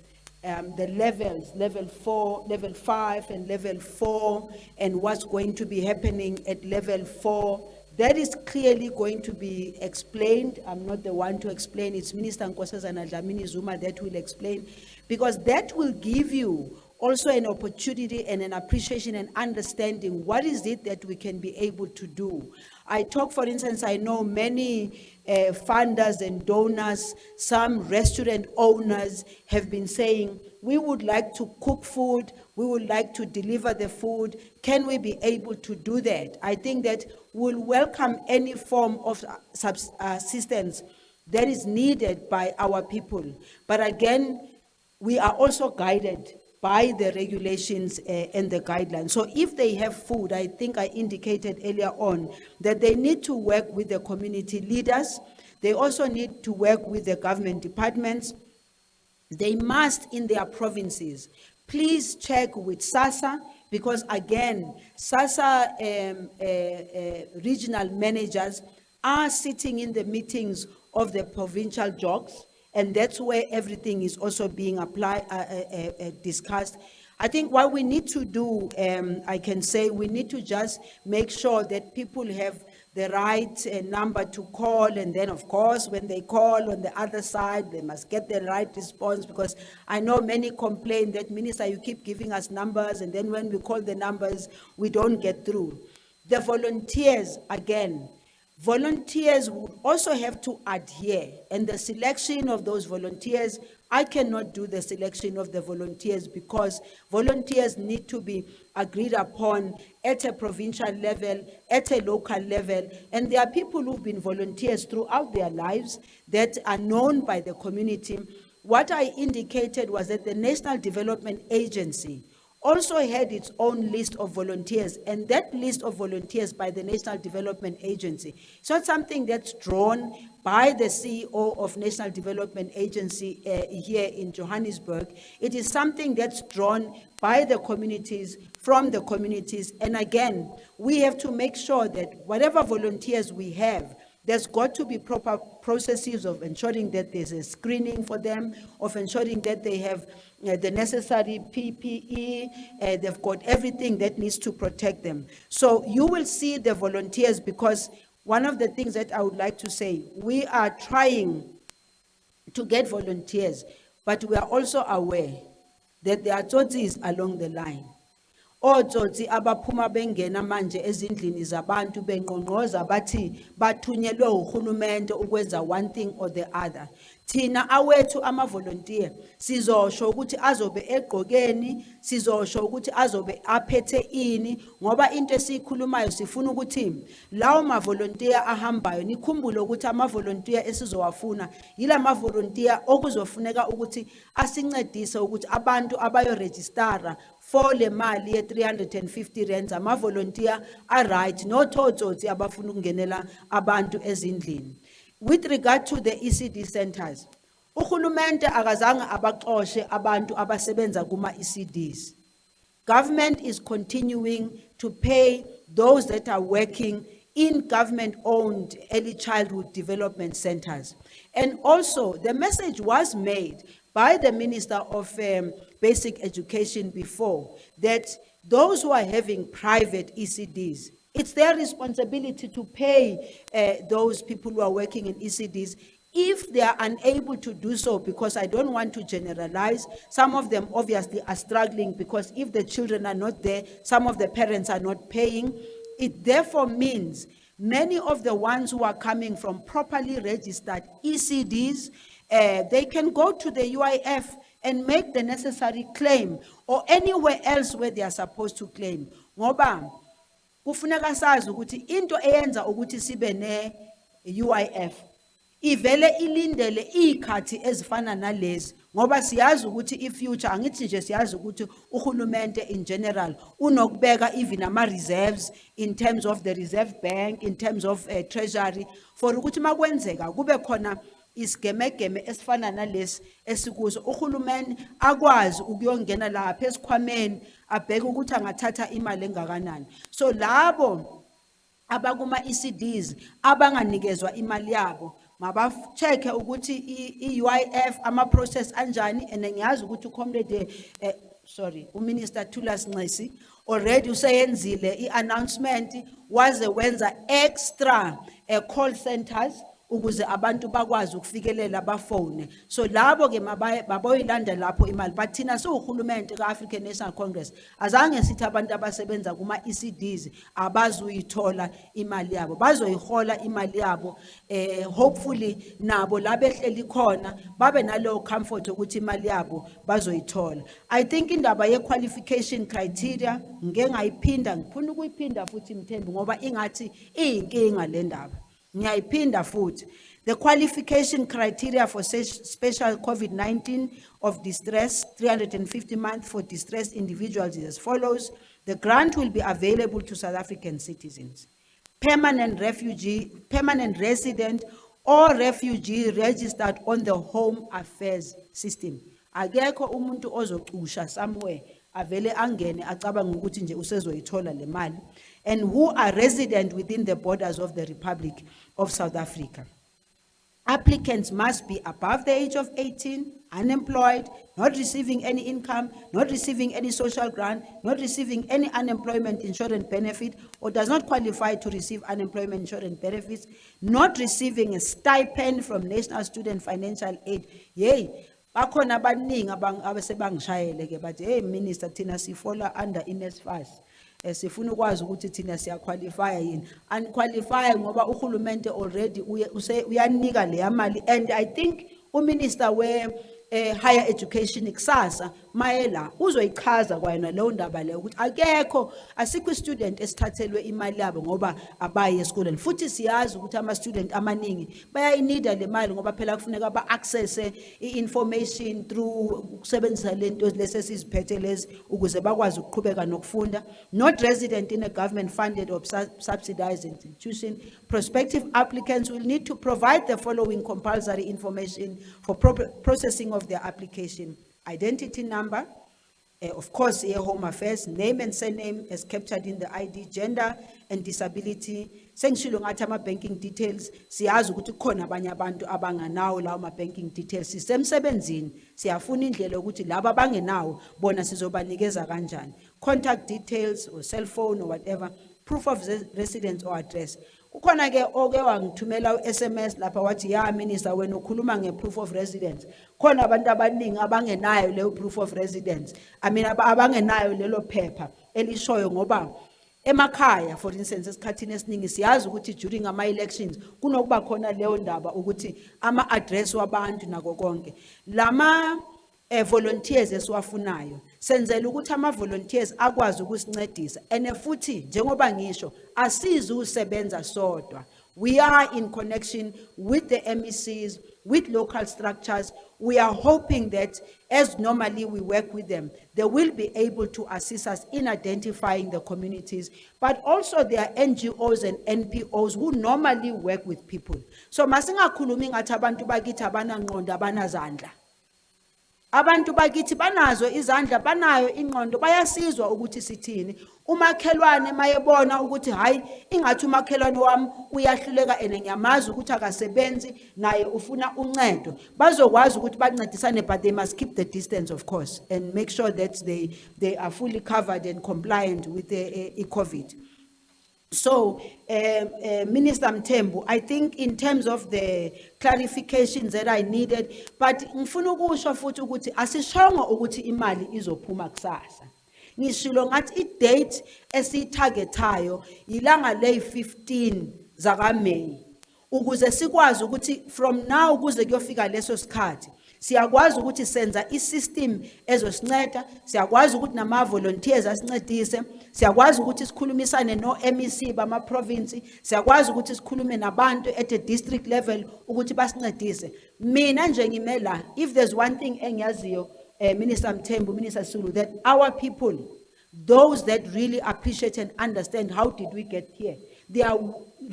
Speaker 3: levels, level 4, level 5, and level 4, and what's going to be happening at level 4, that is clearly going to be explained. I'm not the one to explain. It's Minister Nkosazana Dlamini Zuma that will explain, because that will give you also an opportunity and an appreciation and understanding what is it that we can be able to do. I talk, for instance, I know many funders and donors, some restaurant owners have been saying, we would like to cook food, we would like to deliver the food. Can we be able to do that? I think that we'll welcome any form of assistance that is needed by our people. But again, we are also guided by the regulations and the guidelines. So if they have food, I think I indicated earlier on that they need to work with the community leaders. They also need to work with the government departments. They must, in their provinces, please check with SASSA, because again, SASSA regional managers are sitting in the meetings of the provincial jogs, and that's where everything is also being discussed. I think what we need to do, I can say, we need to just make sure that people have the right number to call, and then of course, when they call on the other side, they must get the right response, because I know many complain that, Minister, you keep giving us numbers, and then when we call the numbers, we don't get through. The volunteers, again, volunteers would also have to adhere, and the selection of those volunteers I cannot do the selection of the volunteers because volunteers need to be agreed upon at a provincial level, at a local level. And there are people who've been volunteers throughout their lives that are known by the community. What I indicated was that the National Development Agency also had its own list of volunteers, and that list of volunteers by the National Development Agency, it's not something that's drawn by the CEO of National Development Agency here in Johannesburg. It is something that's drawn by the communities, from the communities, and again, we have to make sure that whatever volunteers we have, there's got to be proper processes of ensuring that there's a screening for them, of ensuring that they have the necessary PPE, they've got everything that needs to protect them. So you will see the volunteers, because one of the things that I would like to say, we are trying to get volunteers, but we are also aware that there are tsotsis along the line. Otsotsi abaphuma bengena manje ezindlini zabantu benqonqoza bathi bathunyelwe uhulumende ukwenza one thing or the other. Thina awethu ama-volunteer sizosho ukuthi azobe egqokeni, sizosho ukuthi azobe aphethe ini, ngoba into esiyikhulumayo sifuna ukuthi lawo ma-volunteer ahambayo, nikhumbule ukuthi ama-volunteer esizowafuna yila ma-volunteer okuzofuneka ukuthi asincedise ukuthi abantu abayo-registara for le mali ye 350 rands, ama-volunteer are-right, nothotsotsi abafuna ukungenela abantu ezindlini. With regard to the ECD centers, uhulumende akazange abaxoshe abantu abasebenza kuma ECDs. Government is continuing to pay those that are working in government-owned early childhood development centers. And also, the message was made by the Minister of Basic Education before, that those who are having private ECDs, it's their responsibility to pay those people who are working in ECDs. If they are unable to do so, because I don't want to generalize, some of them obviously are struggling because if the children are not there, some of the parents are not paying. It therefore means many of the ones who are coming from properly registered ECDs, they can go to the UIF and make the necessary claim, or anywhere else where they are supposed to claim. Ngoba kufuneka sazi ukuthi into eyenza ukuthi sibe ne UIF ivele ilindele ikhathi ezifana nalezi, ngoba siyazi ukuthi ifuture, angithi nje siyazi ukuthi uhulumende in general unokubeka even ama reserves in terms of the reserve bank, in terms of treasury, for ukuthi makwenzeka kube khona isigemegeme esifana nalesi esikuzo, uhulumende akwazi ukuyongena lapha esikhwameni abheke ukuthi angathatha imali engakanani. So labo abakuma ECDs abanganikezwa imali yabo mabacheke ukuthi i-UIF ama process anjani, and ngiyazi ukuthi uComrade uMinister Thulas Nxesi already useyenzile i-announcement waze wenza extra call centers ukuze abantu bakwazi ukufikelela bafone. So labo ke baboyilanda lapho imali, but thina siwuhulumende ka-African National Congress azange sithi abantu abasebenza kuma ECDs abazuyithola imali yabo, bazoyihola imali yabo. Hopefully nabo labehleli khona babe nalo comfort ukuthi imali yabo bazoyithola. I think indaba ye qualification criteria ngeke ngayiphinda, ngifuna ukuyiphinda futhi Mthembu ngoba ingathi iyinkinga le ndaba. Ngiyayiphinda futhi. The qualification criteria for special COVID-19 of distress, 350 months for distressed individuals is as follows. The grant will be available to South African citizens, permanent refugee, permanent resident, or refugee registered on the Home Affairs System. Akekho umuntu ozoxusha somewhere avele angene acabanga ukuthi nje usezoyithola le mali, and who are resident within the borders of the Republic of South Africa. Applicants must be above the age of 18, unemployed, not receiving any income, not receiving any social grant, not receiving any unemployment insurance benefit, or does not qualify to receive unemployment insurance benefits, not receiving a stipend from National Student Financial Aid. Yay! Bakhona abaningi abasebangishayele ke bathi hey Minister thina sifola under NSFAS. Sifuna ukwazi ukuthi thina siya qualify yini. Unqualify ngoba uhulumende already uyanika le mali, and I think uMinister higher education kusasa mayela uzoyichaza kwayona leyo ndaba leyo ukuthi akekho asikho student esithathelwe imali yabo ngoba abaye esikoleni futhi siyazi ukuthi ama student amaningi bayayinida le mali ngoba phela kufuneka ba access i-information through ukusebenzisa lento lesesiziphethe lezi ukuze bakwazi ukuqhubeka nokufunda. Not resident in a government funded or subsidized institution, prospective applicants will need to provide the following compulsory information for processing of their application: identity number, of course, home affairs, name and surname as captured in the ID, gender and disability. Sengishilo ngathi ama banking details, siyazi ukuthi khona abanye abantu abanganawo lawo ma banking details. Sisemsebenzini siyafuna indlela ukuthi laba abangenawo bona sizobanikeza kanjani. Contact details or cell phone or whatever, proof of residence or address. Kukhona ke oke wangithumela SMS lapha wathi ya minister wena ukhuluma ngeproof of residence. Khona abantu abaningi abangenayo leyo proof of residence. I mean abangenayo lelo phepha elishoyo ngoba emakhaya for instance esikhathini esiningi siyazi ukuthi during ama elections kunokuba khona leyo ndaba ukuthi ama address wabantu nako konke. Lama volunteers esiwafunayo senzela ukuthi ama volunteers akwazi ukusincedisa ene futhi njengoba ngisho asizi usebenza sodwa. We are in connection with the MECs, with local structures. We are hoping that as normally we work with them, they will be able to assist us in identifying the communities, but also there are NGOs and NPOs who normally work with people. So masingakhulumi ngathi abantu bakithi abanangqondo abanazandla. Abantu bakithi banazo izandla banayo ingqondo bayasizwa ukuthi sithini. Umakhelwane mayebona ukuthi hayi ingathi umakhelwane wami uyahluleka ene ngiyamazi ukuthi akasebenzi naye ufuna uncedo bazokwazi ukuthi bancedisane, but they must keep the distance of course and make sure that they are fully covered and compliant with the COVID. So, Minister Mthembu, I think in terms of the clarifications that I needed, but ngifuna ukusho futhi ukuthi asishongo ukuthi imali izophuma kusasa. Ngishilo ngathi i-date esitargetayo ilanga le-15 zaka May. Ukuze sikwazi ukuthi from now kuze kuyofika leso sikhathi siyakwazi ukuthi senza i-system ezosinceda, siyakwazi ukuthi nama volunteers asincedise, siyakwazi ukuthi sikhulumisane no MEC bama province, siyakwazi ukuthi sikhulume nabantu at a district level ukuthi basincedise. Mina nje ngimela, if there's one thing engiyaziyo Minister Mthembu, Minister Zulu, that our people, those that really appreciate and understand how did we get here, they are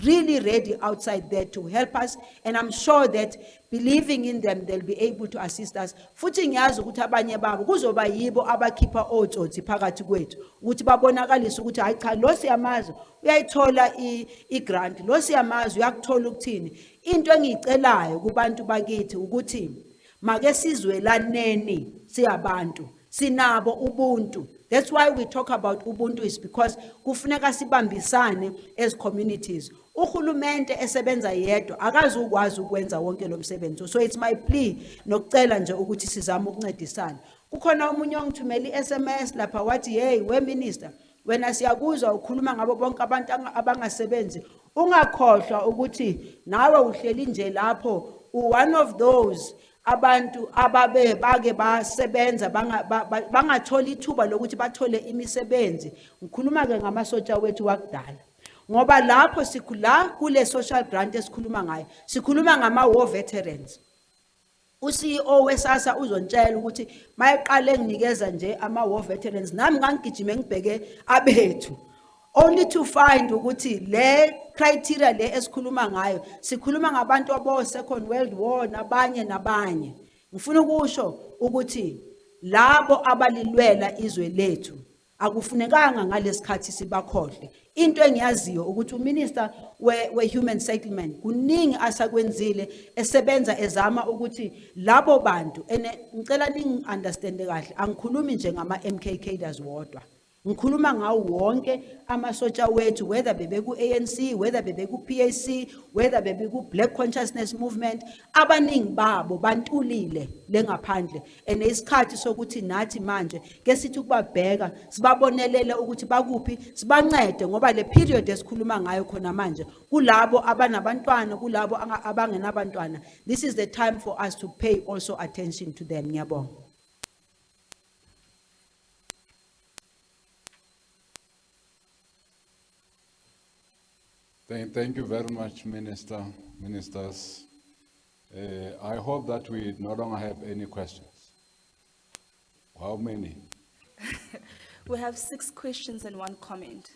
Speaker 3: really ready outside there to help us, and I'm sure that believing in them they'll be able to assist us. Futhi ngiyazi ukuthi abanye babo kuzoba yibo abakhipha otsotsi phakathi kwethu ukuthi babonakalise ukuthi hayi cha lo siyamazi uyayithola i-grant, lo siyamazi uyakuthola ukuthini. Into engiyicelayo kubantu bakithi ukuthi make sizwelaneni siyabantu sinabo ubuntu. That's why we talk about ubuntu, is because kufuneka sibambisane as communities. Uhulumente esebenza yedwa akazukwazi ukwenza wonke lo msebenzi. So it's my plea nokucela nje ukuthi sizame ukuncedisana. Kukhona umunye ongithumela i-SMS lapha wathi hey we minister wena siyakuzwa ukhuluma ngabo bonke abantu abangasebenzi ungakhohlwa ukuthi nawe uhleli nje lapho one of those abantu ababe bake basebenza bangathola ithuba lokuthi bathole imisebenzi. Ngikhuluma ke ngamasotsha wethu wakudala ngoba lapho sikhula kule social grant esikhuluma ngayo sikhuluma ngama war veterans. uCEO wesasa uzontshela ukuthi mayeqale nginikeza nje ama war veterans nami ngangigijime ngibheke abethu only to find ukuthi le criteria le esikhuluma ngayo sikhuluma ngabantu abo Second World War nabanye. Ngifuna ukusho ukuthi labo abalilwela izwe lethu akufunekanga ngalesikhathi sibakhohle. Into engiyaziyo ukuthi uminister we human settlement kuningi asakwenzile esebenza ezama ukuthi labo bantu ene ngicela ningi understand kahle angikhulumi nje ngama MKKers wodwa. Ngikhuluma ngawo wonke amasotsha wethu, whether bebeku ANC, whether bebeku PAC, whether bebeku Black Consciousness Movement, abaningi babo bantulile lengaphandle. And isikhathi sokuthi nathi manje ke sithi ukubabheka sibabonelele ukuthi bakuphi sibancede ngoba le period esikhuluma ngayo khona manje kulabo abanabantwana kulabo abangenabantwana. This is the time for us to pay also attention to them. Ngiyabonga.
Speaker 1: Thank you very much, ministers. I hope that we no longer have any questions. How many?
Speaker 4: We have 6 questions and 1 comment.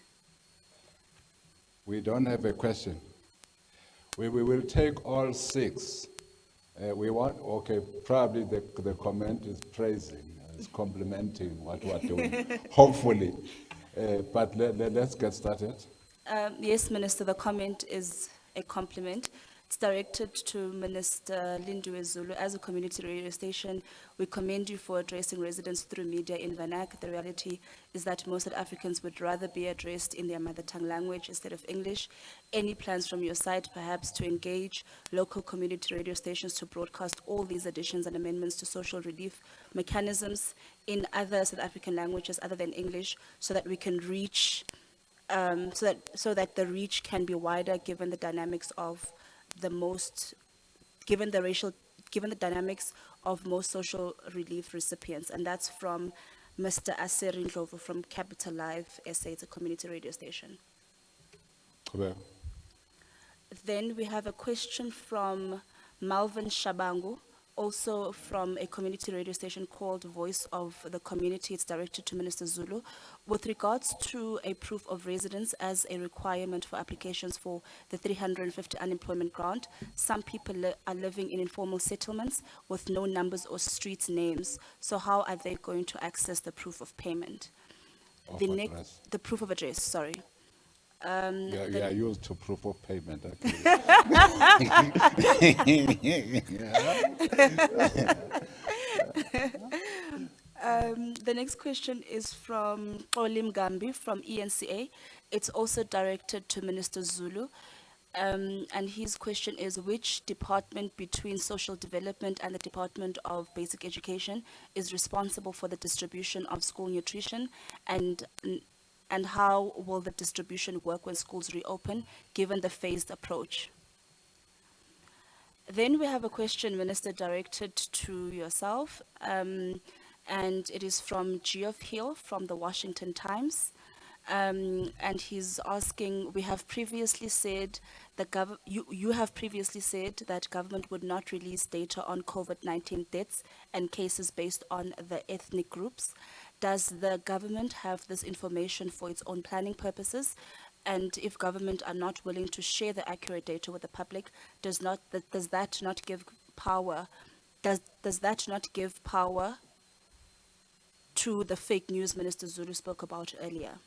Speaker 1: We don't have a question. We will take all 6. Okay, probably the comment is praising, is complimenting what we're doing, hopefully. But let's get started.
Speaker 4: Yes, Minister, the comment is a compliment. It's directed to Minister Lindiwe Zulu. As a community radio station, we commend you for addressing residents through media in Vernac. The reality is that most South Africans would rather be addressed in their mother tongue language instead of English. Any plans from your side, perhaps, to engage local community radio stations to broadcast all these additions and amendments to social relief mechanisms in other South African languages other than English, so that we can reach so that the reach can be wider given the dynamics of given the dynamics of most social relief recipients. And that's from Mr. Cyril from Capital Live SA. It's a community radio station.
Speaker 1: Well,
Speaker 4: Then we have a question from Malvin Shabangu, also from a community radio station called Voice of the Community. It's directed to Minister Zulu. With regards to a proof of residence as a requirement for applications for the 350 unemployment grant, some people are living in informal settlements with no numbers or street names. So how are they going to access the proof of payment?
Speaker 1: Of
Speaker 4: The
Speaker 1: address.
Speaker 4: the proof of address, sorry.
Speaker 1: Yeah, used to proof of payment, actually.
Speaker 4: The next question is from Olim Gambi from ENCA. It's also directed to Minister Zulu. And his question is, which department between social development and the Department of Basic Education is responsible for the distribution of school nutrition, and how will the distribution work when schools reopen, given the phased approach? Then we have a question, Minister, directed to yourself, and it is from Geoff Hill from the Washington Times. And he's asking, we have previously said you have previously said that government would not release data on COVID-19 deaths and cases based on the ethnic groups. Does the government have this information for its own planning purposes? And if government are not willing to share the accurate data with the public, does that not give power to the fake news Minister Zulu spoke about earlier?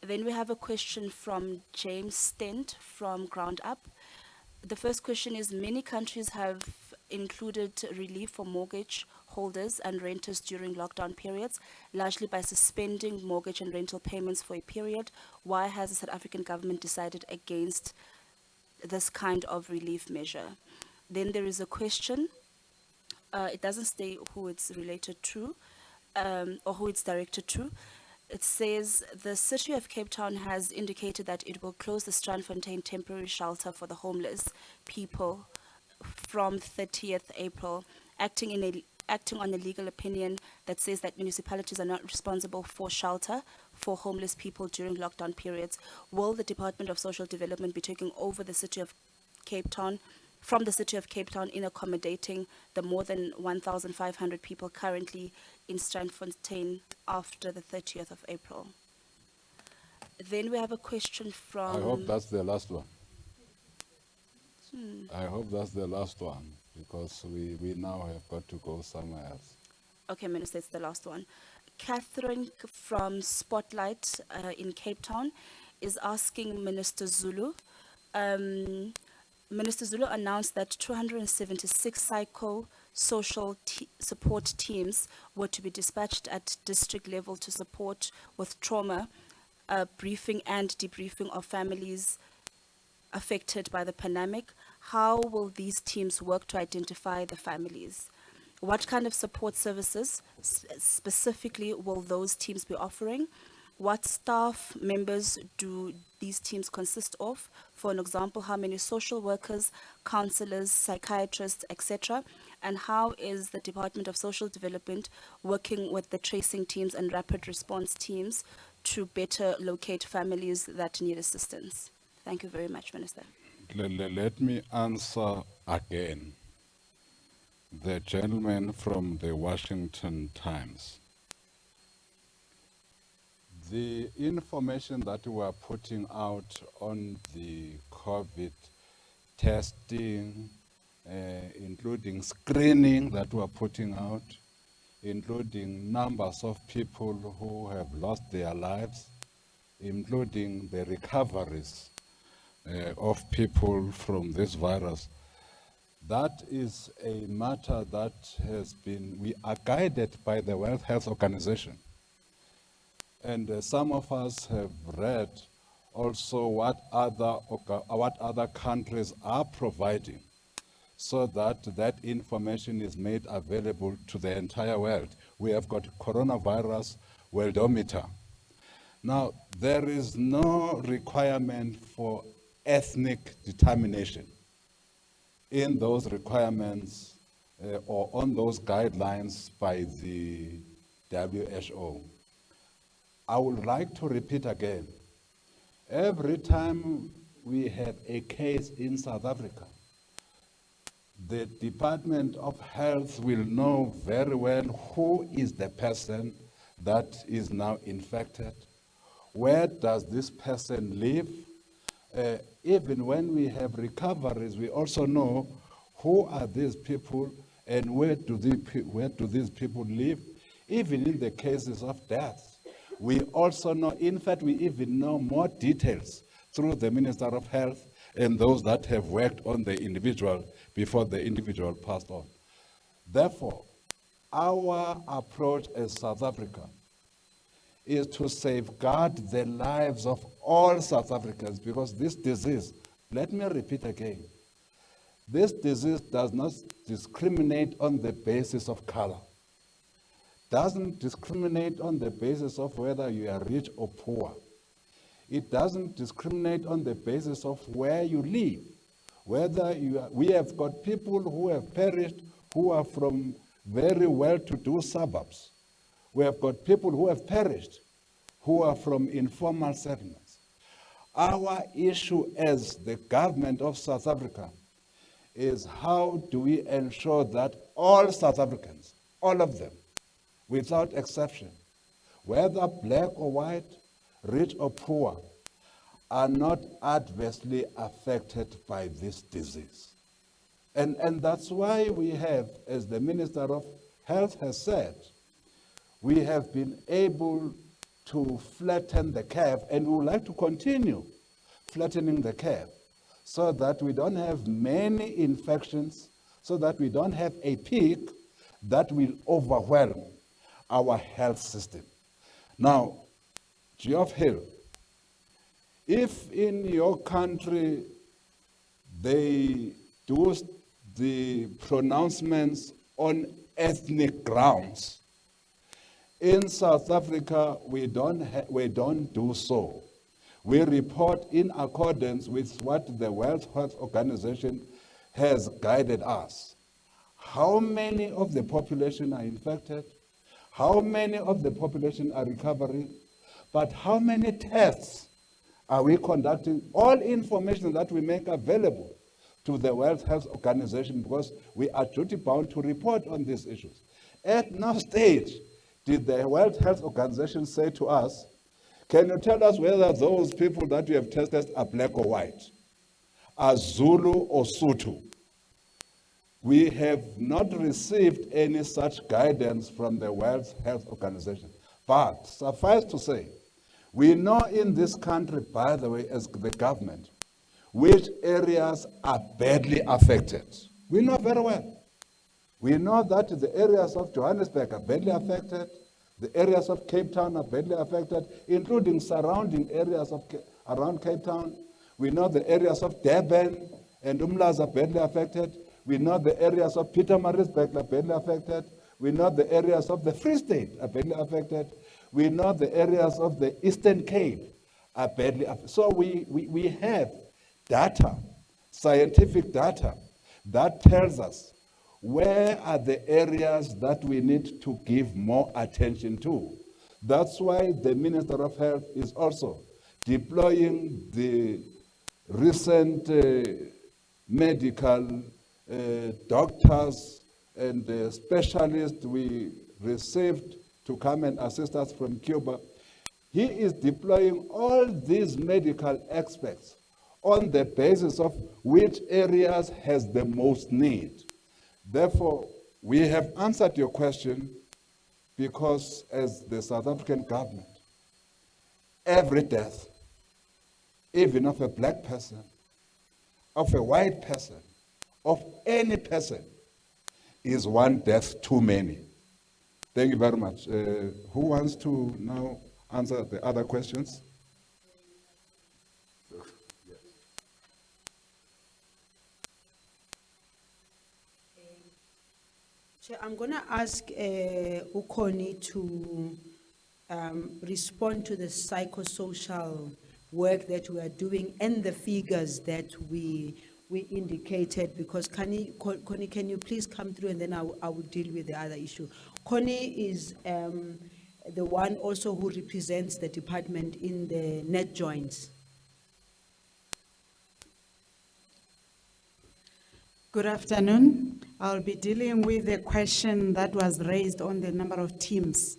Speaker 4: Then we have a question from James Stent from Ground Up. The first question is, many countries have included relief for mortgage holders and renters during lockdown periods, largely by suspending mortgage and rental payments for a period. Why has the South African government decided against this kind of relief measure? Then there is a question. It doesn't say who it's related to or who it's directed to. It says, the City of Cape Town has indicated that it will close the Strandfontein temporary shelter for the homeless people from 30th April, acting on a legal opinion that says that municipalities are not responsible for shelter for homeless people during lockdown periods. Will the Department of Social Development be taking over the City of Cape Town, from the City of Cape Town, in accommodating the more than 1,500 people currently in Strandfontein after the 30th of April? Then we have a question from...
Speaker 1: I hope that's the last one. I hope that's the last one, because we now have got to go somewhere else.
Speaker 4: Okay, Minister, it's the last one. Catherine from Spotlight in Cape Town is asking Minister Zulu. Minister Zulu announced that 276 support teams were to be dispatched at district level to support with trauma, briefing and debriefing of families affected by the pandemic, how will these teams work to identify the families? What kind of support services specifically will those teams be offering? What staff members do these teams consist of? For an example, how many social workers, counselors, psychiatrists, etc.? And how is the Department of Social Development working with the tracing teams and rapid response teams to better locate families that need assistance? Thank you very much, Minister.
Speaker 1: Let me answer again. The gentleman from the Washington Times. The information that we are putting out on the COVID testing, including screening that we are putting out, including numbers of people who have lost their lives, including the recoveries of people from this virus. That is a matter that we are guided by the World Health Organization. And some of us have read also what other countries are providing, so that information is made available to the entire world. We have got coronavirus worldometer. Now, there is no requirement for ethnic determination in those requirements or on those guidelines by the WHO. I would like to repeat again, every time we have a case in South Africa, the Department of Health will know very well who is the person that is now infected, where does this person live. Even when we have recoveries, we also know who are these people and where do these people live. Even in the cases of deaths, we also know, in fact, we even know more details through the Minister of Health and those that have worked on the individual before the individual passed on. Therefore, our approach as South Africa is to safeguard the lives of all South Africans, because this disease, let me repeat again, this disease does not discriminate on the basis of color, doesn't discriminate on the basis of whether you are rich or poor. It doesn't discriminate on the basis of where you live, we have got people who have perished who are from very well-to-do suburbs. We have got people who have perished who are from informal settlements. Our issue as the government of South Africa is how do we ensure that all South Africans, all of them, without exception, whether black or white, rich or poor, are not adversely affected by this disease. And that's why we have, as the Minister of Health has said, we have been able to flatten the curve, and we would like to continue flattening the curve so that we don't have many infections, so that we don't have a peak that will overwhelm our health system. Now, Geoff Hill, if in your country they do the pronouncements on ethnic grounds, in South Africa we don't do so. We report in accordance with what the World Health Organization has guided us. How many of the population are infected? How many of the population are recovering? But how many tests are we conducting? All information that we make available to the World Health Organization, because we are duty bound to report on these issues. At no stage did the World Health Organization say to us, can you tell us whether those people that you have tested are black or white, are Zulu or Sotho? We have not received any such guidance from the World Health Organization. But suffice to say, we know in this country, by the way, as the government, which areas are badly affected. We know very well. We know that the areas of Johannesburg are badly affected, the areas of Cape Town are badly affected, including surrounding areas of around Cape Town. We know the areas of Durban and Umlaas are badly affected. We know the areas of Pietermaritzburg are badly affected. We know the areas of the Free State are badly affected. We know the areas of the Eastern Cape are badly affected. So we have data, scientific data, that tells us where are the areas that we need to give more attention to. That's why the Minister of Health is also deploying the recent medical doctors and specialists we received to come and assist us from Cuba. He is deploying all these medical experts on the basis of which areas has the most need. Therefore, we have answered your question because as the South African government, every death, even of a black person, of a white person, of any person, is one death too many. Thank you very much. Who wants to now answer the other questions?
Speaker 3: Chair, I'm going to ask Ukoni to respond to the psychosocial work that we are doing and the figures that we indicated, because Connie, can you please come through and then I will deal with the other issue. Connie is the one also who represents the department in the net joints.
Speaker 5: Good afternoon. I'll be dealing with the question that was raised on the number of teams.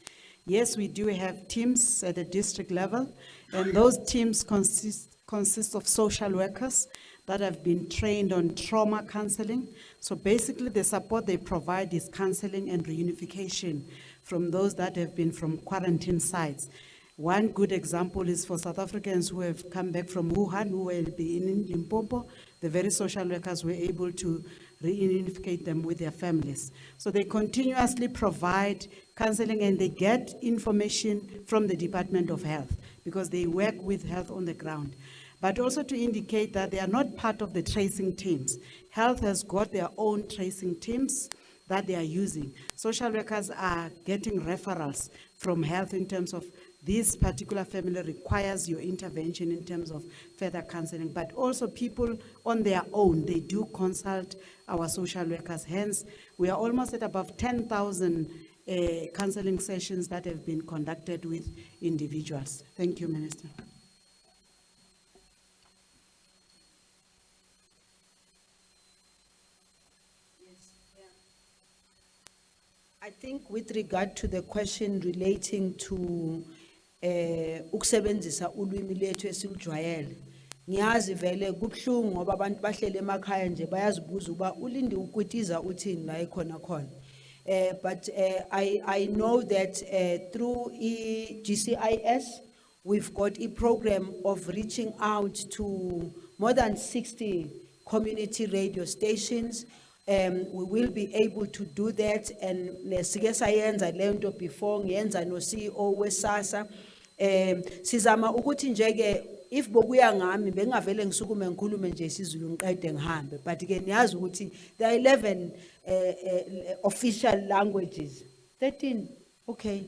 Speaker 5: Yes, we do have teams at the district level, and those teams consist of social workers that have been trained on trauma counseling. So basically the support they provide is counseling and reunification from those that have been from quarantine sites. One good example is for South Africans who have come back from Wuhan, who will be in Limpopo. The very social workers were able to reunificate them with their families. So they continuously provide counseling and they get information from the Department of Health because they work with health on the ground. But also to indicate that they are not part of the tracing teams. Health has got their own tracing teams that they are using. Social workers are getting referrals from health in terms of this particular family requires your intervention in terms of further counseling, but also people on their own, they do consult our social workers. Hence, we are almost at above 10,000 counseling sessions that have been conducted with individuals. Thank you, Minister.
Speaker 3: I think with regard to the question relating to ukusebenzisa ulwimi lethu esilujwayele, ngiyazi vele kubuhlungu ngoba abantu bahlele emakhaya nje bayazibuza uba uLindiwe ukwitiza uthini la ekhona khona. But I know that through GCIS we've got a program of reaching out to more than 60 community radio stations. We will be able to do that, and sike sayenza lento before ngiyenza no CEO weSASSA. Sizama ukuthi njeke if bokuya ngami bengavele ngisukume ngikhulume nje isiZulu ngiqede ngihambe, but ke niyazi ukuthi there are 11 official languages. 13. Okay.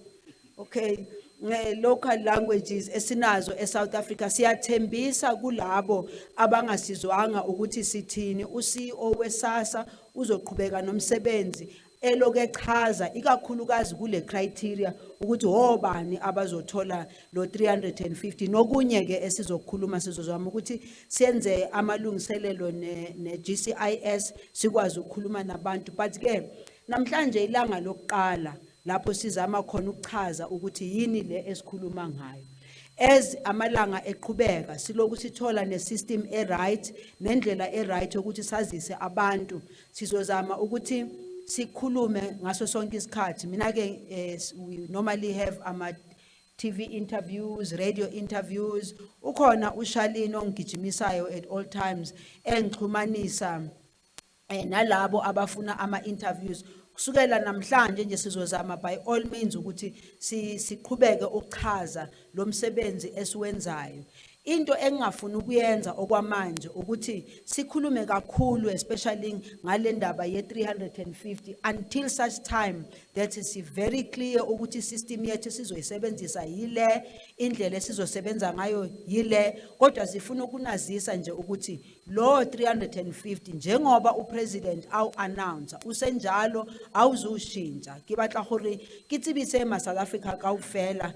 Speaker 3: Local languages esinazo eSouth Africa. Siyathembisa kulabo abangasizwanga ukuthi sithini. uCEO weSASSA uzoqhubeka nomsebenzi eloke echaza ikakhulukazi kule criteria ukuthi obani abazothola lo 350 nokunye ke esizokhuluma sizozama ukuthi siyenze amalungiselelo ne GCIS sikwazi ukukhuluma nabantu. But ke namhlanje ilanga lokuqala lapho sizama khona ukuchaza ukuthi yini le esikhuluma ngayo. As amalanga eqhubeka siloku sithola ne system right nendlela right ukuthi sazise abantu, sizozama ukuthi sikhulume ngaso sonke isikhathi. Mina ke we normally have ama TV interviews, radio interviews. Ukhona uShalini ongijimisayo at all times engixhumanisa nalabo abafuna ama interviews. kusukela namhlanje nje sizozama by all means ukuthi siqhubeke ukuchaza lo msebenzi esiwenzayo. Into engingafuni ukuyenza okwamanje ukuthi sikhulume kakhulu especially ngale ndaba ye 350 until such time that is very clear ukuthi system yethu sizoyisebenzisa yile, indlela esizosebenza ngayo yile, kodwa sifuna ukunazisa nje ukuthi lo 350 njengoba upresident awu announce usenjalo awuzushintsha. Ke batla gore ke tsebise ma South Africa kaofela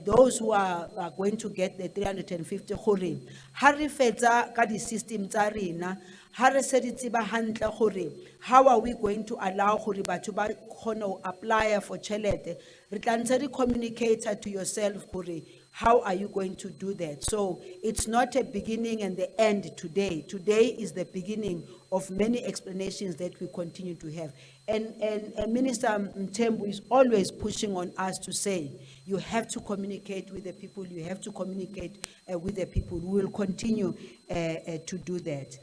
Speaker 3: those who are going to get the 350 gore ha re fetsa ka di system tsa rena, ha re se di tseba hantle gore how are we going to allow gore batho ba kgone ho apply for chelete, re tla ntse re communicate to yourself gore how are you going to do that. So it's not a beginning and the end today. Today is the beginning of many explanations that we continue to have. And Minister Mthembu is always pushing on us to say, you have to communicate with the people, you have to communicate with the people. We will continue to do that.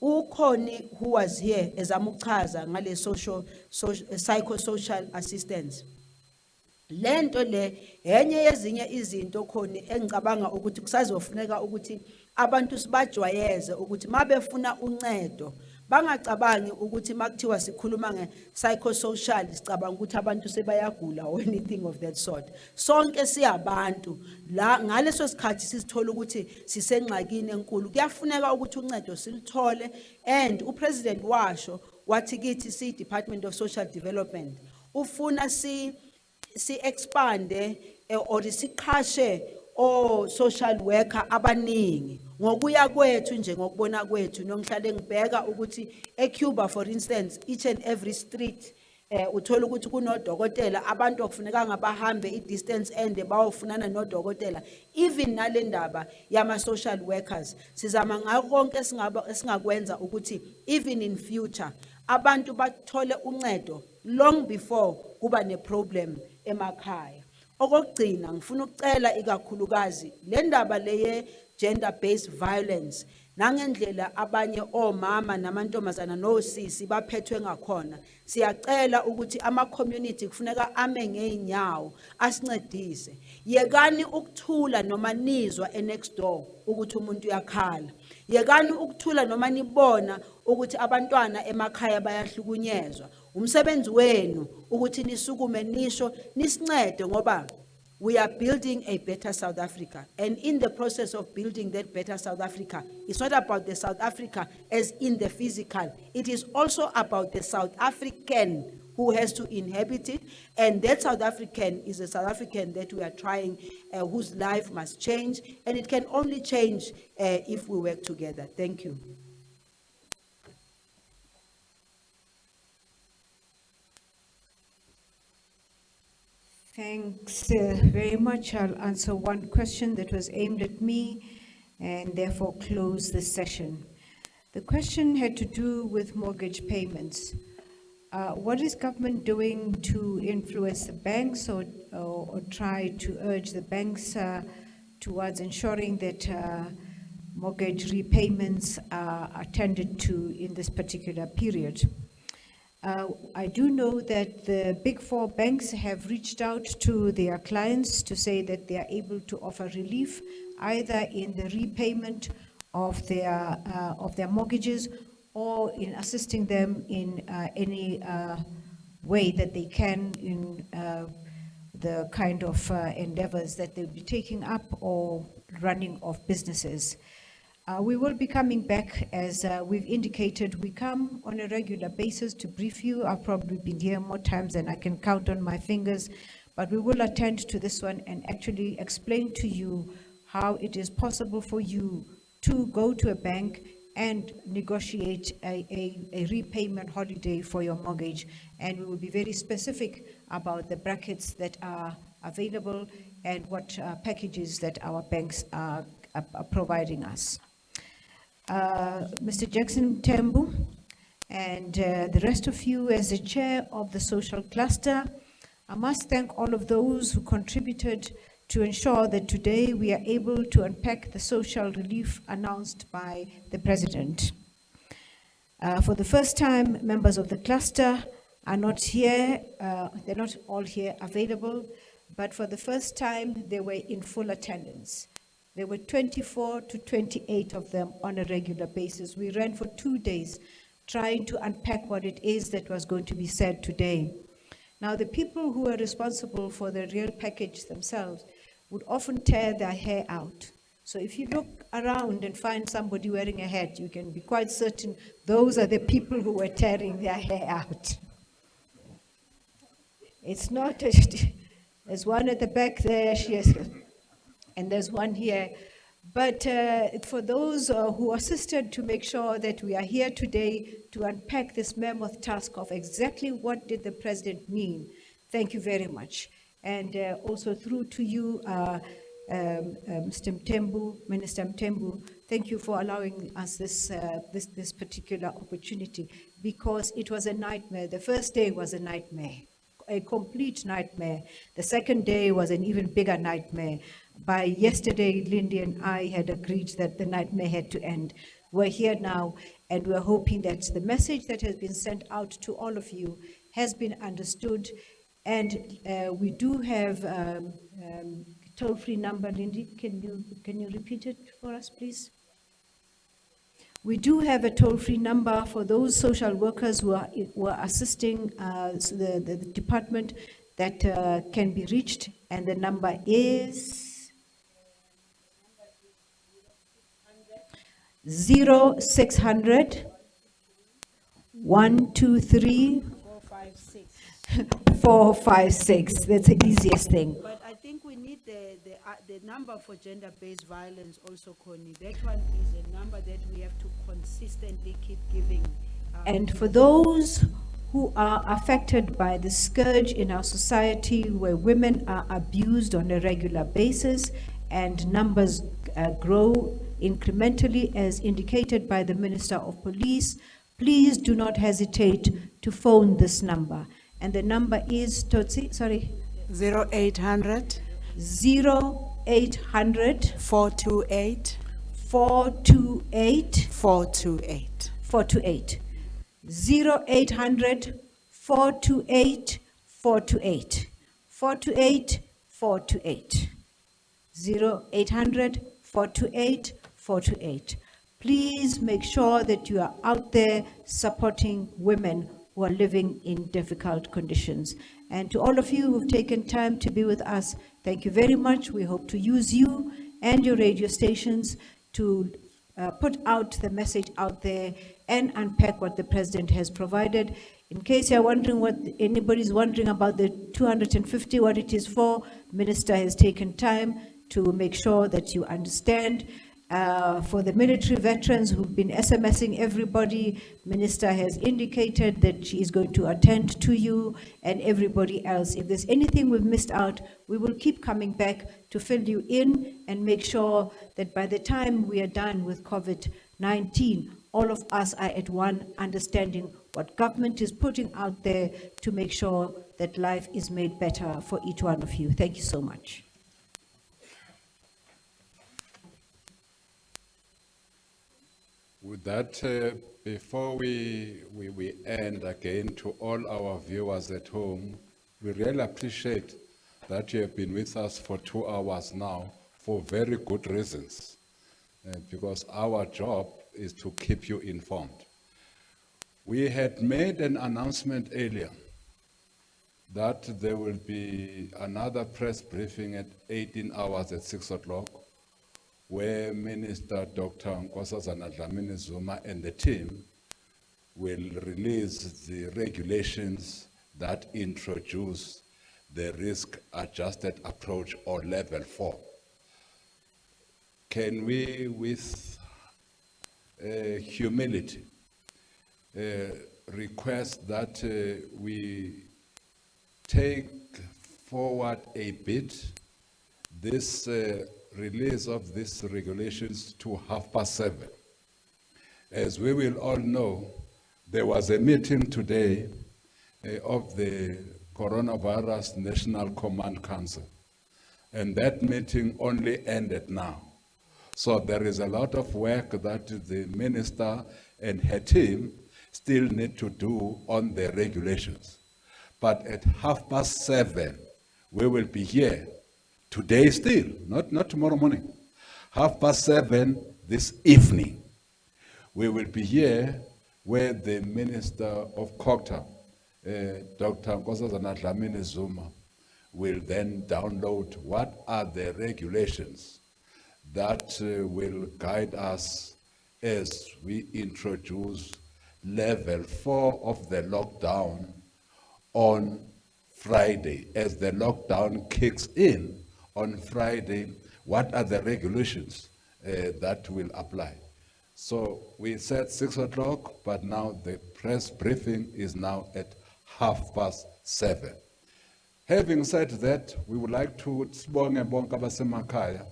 Speaker 3: Ukhoni, who was here, ezamuchaza ngale psychosocial assistance. Lento le enye yezinye izinto khona engicabanga ukuthi kusazofuneka ukuthi abantu sibajwayeze ukuthi mabefuna uncedo bangacabangi ukuthi makuthiwa sikhuluma nge-psychosocial sicabanga ukuthi abantu sebayagula or anything of that sort. Sonke siyabantu la ngaleso sikhathi sisithola ukuthi sisengxakini enkulu, kuyafuneka ukuthi uncedo silithole. And upresident washo wathi kithi si Department of Social Development ufuna si expande or siqhashe o social worker abaningi ngokuya kwethu nje ngokubona kwethu nongihlale ngibheka ukuthi eCuba for instance each and every street uthola ukuthi kunodokotela, abantu okufuneka ngabahambe i-distance ende bayofunana nodokotela. Even nale ndaba yama social workers sizama ngakho konke esingakwenza ukuthi even in future abantu bathole uncedo long before kuba ne problem emakhaya. Okugcina ngifuna ukucela ikakhulukazi le ndaba leye gender based violence nangendlela abanye omama namantombazana nosisi baphethwe ngakhona, siyacela ukuthi ama community kufuneka ame ngeenyawo asincedise. Yekani ukuthula noma nizwa next door ukuthi umuntu uyakhala, yekani ukuthula noma nibona ukuthi abantwana emakhaya bayahlukunyezwa. Umsebenzi wenu ukuthi nisukume nisho nisincede ngoba we are building a better South Africa. And in the process of building that better South Africa, it's not about the South Africa as in the physical. It is also about the South African who has to inhabit it. And that South African is a South African that we are trying, whose life must change. And it can only change if we work together. Thank you.
Speaker 2: Thanks very much. I'll answer one question that was aimed at me and therefore close this session. The question had to do with mortgage payments. What is government doing to influence the banks or try to urge the banks towards ensuring that mortgage repayments are attended to in this particular period? I do know that the big four banks have reached out to their clients to say that they are able to offer relief either in the repayment of their mortgages or in assisting them in any way that they can in the kind of endeavors that they'll be taking up or running of businesses. We will be coming back, as we've indicated. We come on a regular basis to brief you. I've probably been here more times than I can count on my fingers, but we will attend to this one and actually explain to you how it is possible for you to go to a bank and negotiate a repayment holiday for your mortgage. And we will be very specific about the brackets that are available and what packages that our banks are providing us. Mr. Jackson Tembu and the rest of you as the chair of the social cluster, I must thank all of those who contributed to ensure that today we are able to unpack the social relief announced by the president. For the first time, members of the cluster are not here, they're not all here available, but for the first time, they were in full attendance. There were 24 to 28 of them on a regular basis. We ran for 2 days trying to unpack what it is that was going to be said today. Now, the people who are responsible for the real package themselves would often tear their hair out. So if you look around and find somebody wearing a hat, you can be quite certain those are the people who were tearing their hair out. It's not, there's one at the back there, and there's one here. But for those who assisted to make sure that we are here today to unpack this mammoth task of exactly what did the president mean, thank you very much. And also through to you, Mr. Mtembu, Minister Mtembu, thank you for allowing us this particular opportunity, because it was a nightmare. The first day was a nightmare, a complete nightmare. The second day was an even bigger nightmare. By yesterday, Lindy and I had agreed that the nightmare had to end. We're here now, and we're hoping that the message that has been sent out to all of you has been understood. And we do have toll-free number. Lindy, can you repeat it for us, please? We do have a toll-free number for those social workers who are assisting the department that can be reached, and the number is 0600 123 456. That's the easiest thing.
Speaker 3: But I think we need the number for gender-based violence also, Connie. That one is a number that we have to consistently keep giving.
Speaker 2: And for those who are affected by the scourge in our society, where women are abused on a regular basis and numbers grow incrementally as indicated by the Minister of Police, please do not hesitate to phone this number. And the number is, Totsi, sorry,
Speaker 5: 0800
Speaker 2: 0800
Speaker 5: 428
Speaker 2: 428
Speaker 5: 428.
Speaker 2: 428. 0800 428 428. 428 428. 0800 428 428. Please make sure that you are out there supporting women who are living in difficult conditions. And to all of you who've taken time to be with us, thank you very much. We hope to use you and your radio stations to put out the message out there and unpack what the president has provided. In case you're wondering what anybody's wondering about the 250, what it is for, Minister has taken time to make sure that you understand. For the military veterans who've been SMSing everybody, Minister has indicated that she is going to attend to you and everybody else. If there's anything we've missed out, we will keep coming back to fill you in and make sure that by the time we are done with COVID-19, all of us are at one understanding what government is putting out there to make sure that life is made better for each one of you. Thank you so much.
Speaker 1: With that, before we end, again, to all our viewers at home, we really appreciate that you have been with us for 2 hours now for very good reasons, because our job is to keep you informed. We had made an announcement earlier that there will be another press briefing at 18 hours at 6 o'clock, where Minister Dr. Nkosazana Dlamini-Zuma and the team will release the regulations that introduce the risk-adjusted approach, or level 4. Can we, with humility, request that we take forward a bit this release of these regulations to 7:30. As we will all know, there was a meeting today of the Coronavirus National Command Council, and that meeting only ended now. So there is a lot of work that the minister and her team still need to do on the regulations. But at 7:30, we will be here. Today still, not tomorrow morning. 7:30 this evening, we will be here where the Minister of Culture, Dr. Nkosazana Dlamini Zuma, will then download what are the regulations that will guide us as we introduce level 4 of the lockdown on Friday. As the lockdown kicks in on Friday, what are the regulations that will apply? So we said 6 o'clock, but now the press briefing is now at 7:30. Having said that, we would like to sibonge bonke abasemakhaya,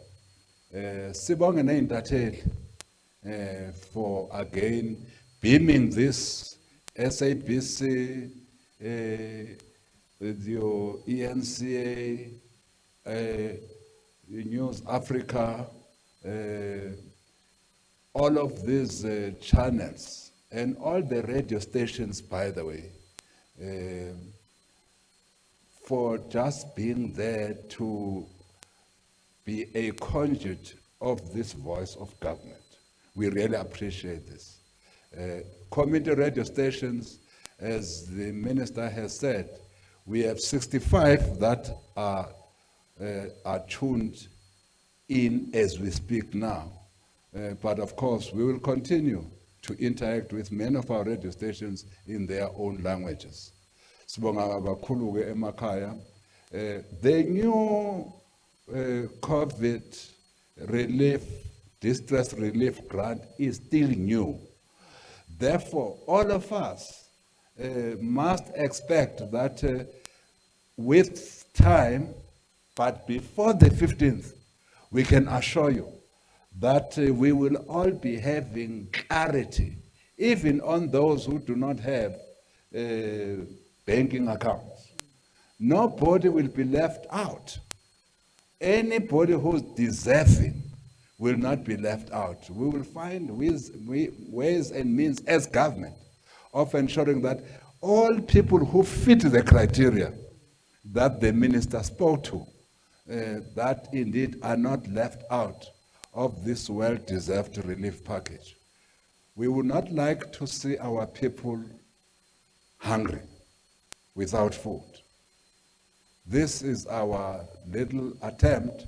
Speaker 1: sibonge neintatheli for again beaming this SABC, with your ENCA, News Africa, all of these channels and all the radio stations, by the way, for just being there to be a conduit of this voice of government. We really appreciate this. Community radio stations, as the minister has said, we have 65 that are tuned in as we speak now. But of course, we will continue to interact with many of our radio stations in their own languages. Sibonga kakhulu ke emakhaya. The new COVID relief, distress relief grant is still new. Therefore, all of us must expect that with time, but before the 15th, we can assure you that we will all be having clarity, even on those who do not have banking accounts. Nobody will be left out. Anybody who's deserving will not be left out. We will find ways and means as government of ensuring that all people who fit the criteria that the minister spoke to, that indeed are not left out of this well-deserved relief package. We would not like to see our people hungry, without food. This is our little attempt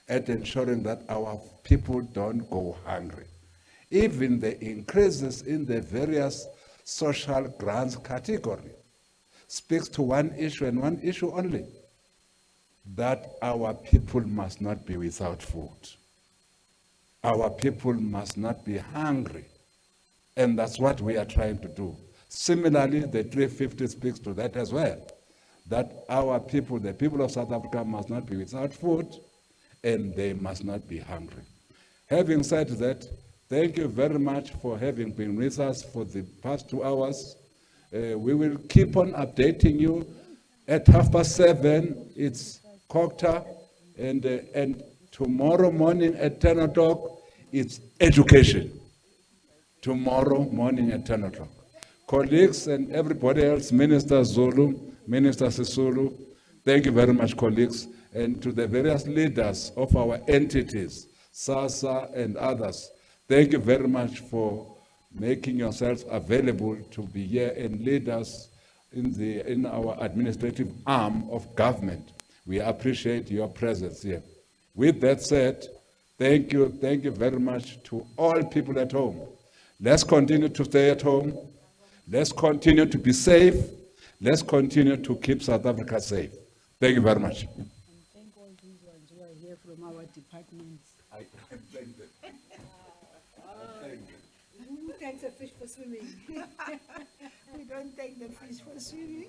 Speaker 1: at ensuring that our people don't go hungry. Even the increases in the various social grants category speaks to one issue and one issue only, that our people must not be without food. Our people must not be hungry. And that's what we are trying to do. Similarly, the 350 speaks to that as well, that our people, the people of South Africa, must not be without food and they must not be hungry. Having said that, thank you very much for having been with us for the past 2 hours. We will keep on updating you. At 7:30, it's Cocta, and tomorrow morning at 10 o'clock, it's education. Tomorrow morning at 10 o'clock. Colleagues and everybody else, Minister Zulu, Minister Sisulu, thank you very much, colleagues, and to the various leaders of our entities, SASSA and others, thank you very much for making yourselves available to be here and lead us in our administrative arm of government. We appreciate your presence here. With that said, thank you very much to all people at home. Let's continue to stay at home. Let's continue to be safe. Let's continue to keep South Africa safe. Thank you very much.
Speaker 3: And thank all these ones who are here from our departments.
Speaker 1: I thank them.
Speaker 2: Who thanks a fish for swimming?
Speaker 3: We don't take the fish for swimming.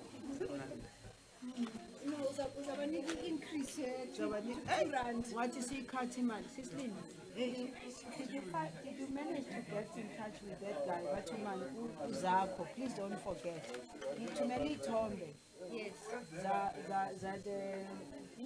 Speaker 2: No, uzaba nika increase
Speaker 3: What is he cutting, man? 16.
Speaker 6: Did you manage to get in touch with that guy, Batuman Uzako? Please don't forget. Tumeli Tombe.
Speaker 2: Yes.
Speaker 6: The